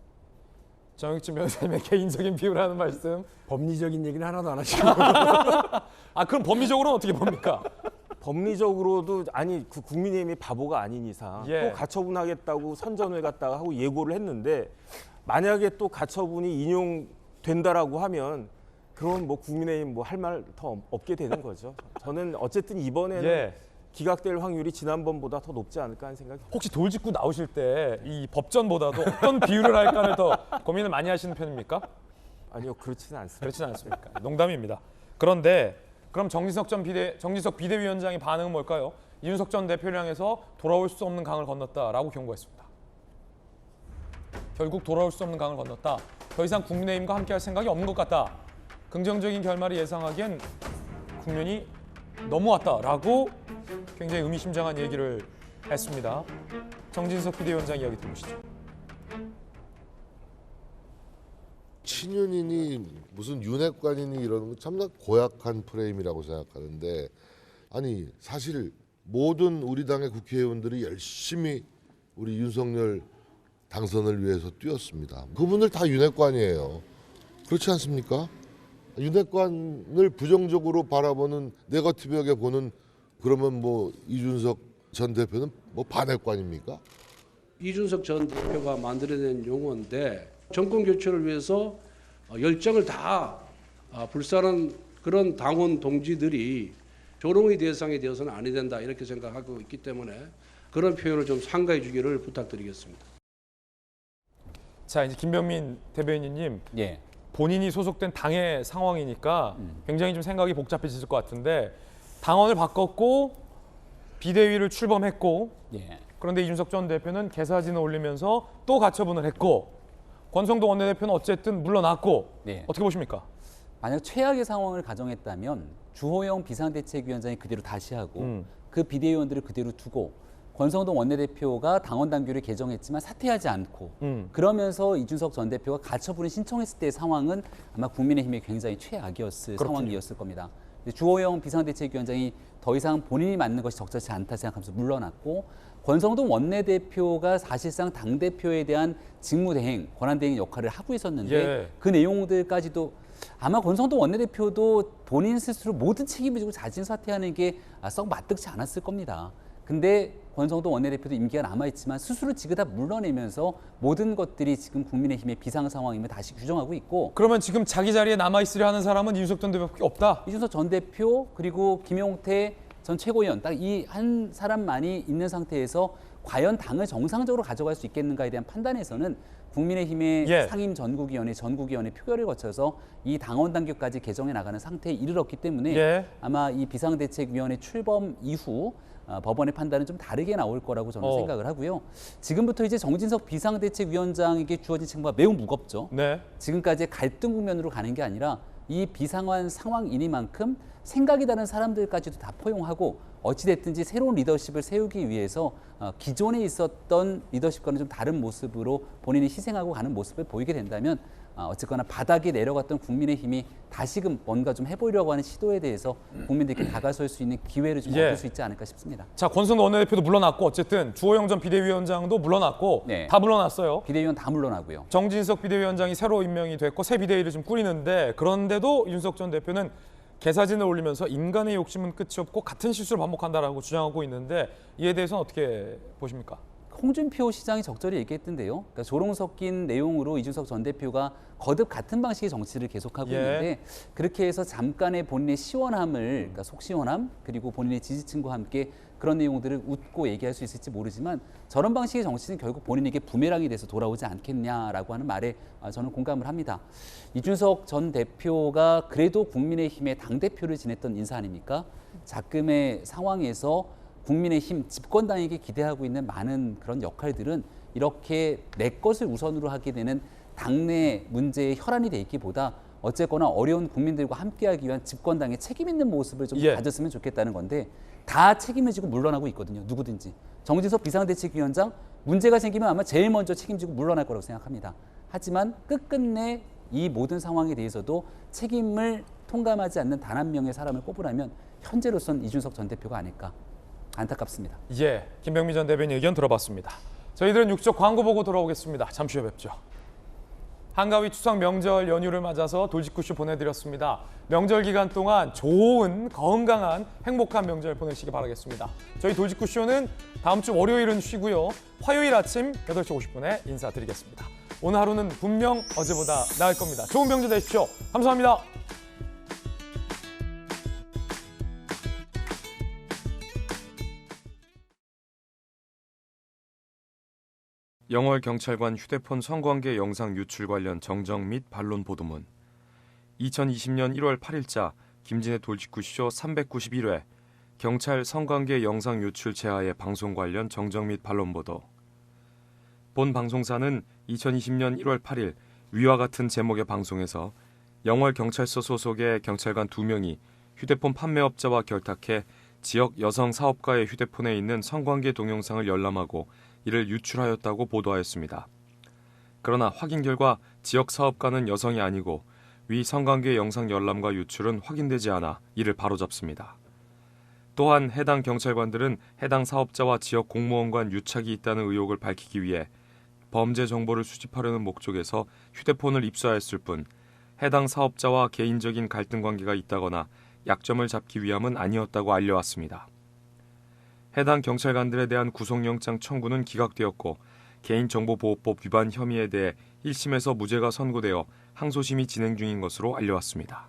정익준 변호사님의 개인적인 비유라는 말씀. 법리적인 얘기는 하나도 안 하시고. 아 그럼 법리적으로는 어떻게 봅니까? 법리적으로도 아니 그 국민의힘이 바보가 아닌 이상 또 가처분하겠다고 선전을 갖다가 하고 예고를 했는데 만약에 또 가처분이 인용된다라고 하면 그럼 뭐 국민의힘 뭐 할 말 더 없게 되는 거죠. 저는 어쨌든 이번에는 기각될 확률이 지난번보다 더 높지 않을까 하는 생각이. 혹시 돌직구 나오실 때 이 법전보다도 어떤 비유를 할까를 더 고민을 많이 하시는 편입니까? 아니요, 그렇지는 않습니다. 그렇지는 않습니까? 농담입니다. 그런데 그럼 정진석 비대위원장의 반응은 뭘까요? 이준석 전 대표를 향해서 돌아올 수 없는 강을 건넜다라고 경고했습니다. 결국 돌아올 수 없는 강을 건넜다. 더 이상 국민의힘과 함께할 생각이 없는 것 같다. 긍정적인 결말을 예상하기엔 국면이 넘어왔다라고 굉장히 의미심장한 얘기를 했습니다. 정진석 비대위원장 이야기 들으시죠. 친윤이니 무슨 윤핵관이니 이런 거 참나 고약한 프레임이라고 생각하는데 아니 사실 모든 우리 당의 국회의원들이 열심히 우리 윤석열 당선을 위해서 뛰었습니다. 그분들 다 윤핵관이에요. 그렇지 않습니까? 윤핵관을 부정적으로 바라보는 네거티브하게 보는 그러면 뭐 이준석 전 대표는 뭐 반핵관입니까? 이준석 전 대표가 만들어낸 용어인데 정권 교체를 위해서 열정을 다 불사른 그런 당원 동지들이 조롱의 대상이 되어서는 아니 된다 이렇게 생각하고 있기 때문에 그런 표현을 좀 삼가해 주기를 부탁드리겠습니다. 자 이제 김병민 대변인님 본인이 소속된 당의 상황이니까 굉장히 좀 생각이 복잡해질 것 같은데 당원을 바꿨고 비대위를 출범했고 그런데 이준석 전 대표는 개사진을 올리면서 또 가처분을 했고 권성동 원내대표는 어쨌든 물러났고 어떻게 보십니까? 만약 최악의 상황을 가정했다면 주호영 비상대책위원장이 그대로 다시 하고 그 비대위원들을 그대로 두고 권성동 원내대표가 당원 당규를 개정했지만 사퇴하지 않고 그러면서 이준석 전 대표가 가처분을 신청했을 때의 상황은 아마 국민의힘이 굉장히 최악이었을 상황이었을 겁니다. 주호영 비상대책위원장이 더 이상 본인이 맞는 것이 적절치 않다 생각하면서 물러났고 권성동 원내대표가 사실상 당대표에 대한 직무대행, 권한대행 역할을 하고 있었는데 그 내용들까지도 아마 권성동 원내대표도 본인 스스로 모든 책임을 지고 자진 사퇴하는 게 썩 마뜩지 않았을 겁니다. 근데 권성동 원내대표도 임기가 남아있지만 스스로 지그다 물러내면서 모든 것들이 지금 국민의힘의 비상 상황임을 다시 규정하고 있고 그러면 지금 자기 자리에 남아있으려 하는 사람은 이준석 전 대표밖에 없다? 이준석 전 대표 그리고 김용태 전 최고위원 딱 이 한 사람만이 있는 상태에서 과연 당을 정상적으로 가져갈 수 있겠는가에 대한 판단에서는 국민의힘의 예. 상임 전국위원회 표결을 거쳐서 이 당원 당규까지 개정해 나가는 상태에 이르렀기 때문에 예. 아마 이 비상대책위원회 출범 이후 법원의 판단은 좀 다르게 나올 거라고 저는 생각을 하고요. 지금부터 이제 정진석 비상대책위원장에게 주어진 책무가 매우 무겁죠. 네. 지금까지의 갈등 국면으로 가는 게 아니라 이 비상한 상황이니만큼 생각이 다른 사람들까지도 다 포용하고 어찌됐든지 새로운 리더십을 세우기 위해서 기존에 있었던 리더십과는 좀 다른 모습으로 본인이 희생하고 가는 모습을 보이게 된다면 어쨌거나 바닥에 내려갔던 국민의힘이 다시금 뭔가 좀 해보려고 하는 시도에 대해서 국민들께 다가설 수 있는 기회를 좀 얻을 수 있지 않을까 싶습니다. 자, 권순도 원내대표도 물러났고 어쨌든 주호영 전 비대위원장도 물러났고 네. 다 물러났어요. 비대위원 다 물러나고요. 정진석 비대위원장이 새로 임명이 됐고 새 비대위를 좀 꾸리는데 그런데도 윤석 전 대표는 개사진을 올리면서 인간의 욕심은 끝이 없고 같은 실수를 반복한다라고 주장하고 있는데 이에 대해서는 어떻게 보십니까? 홍준표 시장이 적절히 얘기했던데요. 그러니까 조롱 섞인 내용으로 이준석 전 대표가 거듭 같은 방식의 정치를 계속하고 있는데 그렇게 해서 잠깐의 본인의 시원함을, 그러니까 속 시원함 그리고 본인의 지지층과 함께 그런 내용들을 웃고 얘기할 수 있을지 모르지만 저런 방식의 정치는 결국 본인에게 부메랑이 돼서 돌아오지 않겠냐라고 하는 말에 저는 공감을 합니다. 이준석 전 대표가 그래도 국민의힘의 당대표를 지냈던 인사 아닙니까? 작금의 상황에서 국민의힘 집권당에게 기대하고 있는 많은 그런 역할들은 이렇게 내 것을 우선으로 하게 되는 당내 문제의 혈안이 돼 있기보다 어쨌거나 어려운 국민들과 함께하기 위한 집권당의 책임 있는 모습을 좀 가졌으면 좋겠다는 건데 다 책임을 지고 물러나고 있거든요. 누구든지. 정진석 비상대책위원장 문제가 생기면 아마 제일 먼저 책임지고 물러날 거라고 생각합니다. 하지만 끝끝내 이 모든 상황에 대해서도 책임을 통감하지 않는 단 한 명의 사람을 꼽으라면 현재로선 이준석 전 대표가 아닐까. 안타깝습니다. 예, 김병민 전 대변인 의견 들어봤습니다. 저희들은 육적 광고 보고 돌아오겠습니다. 잠시 후에 뵙죠. 한가위 추석 명절 연휴를 맞아서 돌직구쇼 보내드렸습니다. 명절 기간 동안 좋은 건강한 행복한 명절 보내시기 바라겠습니다. 저희 돌직구쇼는 다음 주 월요일은 쉬고요. 화요일 아침 8시 50분에 인사드리겠습니다. 오늘 하루는 분명 어제보다 나을 겁니다. 좋은 명절 되십시오. 감사합니다. 영월 경찰관 휴대폰 성관계 영상 유출 관련 정정 및 반론 보도문 2020년 1월 8일자 김진애 돌직구쇼 391회 경찰 성관계 영상 유출 제하의 방송 관련 정정 및 반론 보도. 본 방송사는 2020년 1월 8일 위와 같은 제목의 방송에서 영월 경찰서 소속의 경찰관 2명이 휴대폰 판매업자와 결탁해 지역 여성 사업가의 휴대폰에 있는 성관계 동영상을 열람하고 이를 유출하였다고 보도하였습니다. 그러나 확인 결과 지역 사업가는 여성이 아니고 위 성관계 영상 열람과 유출은 확인되지 않아 이를 바로잡습니다. 또한 해당 경찰관들은 해당 사업자와 지역 공무원 간 유착이 있다는 의혹을 밝히기 위해 범죄 정보를 수집하려는 목적에서 휴대폰을 입수하였을 뿐 해당 사업자와 개인적인 갈등 관계가 있다거나 약점을 잡기 위함은 아니었다고 알려왔습니다. 해당 경찰관들에 대한 구속영장 청구는 기각되었고 개인정보보호법 위반 혐의에 대해 1심에서 무죄가 선고되어 항소심이 진행 중인 것으로 알려왔습니다.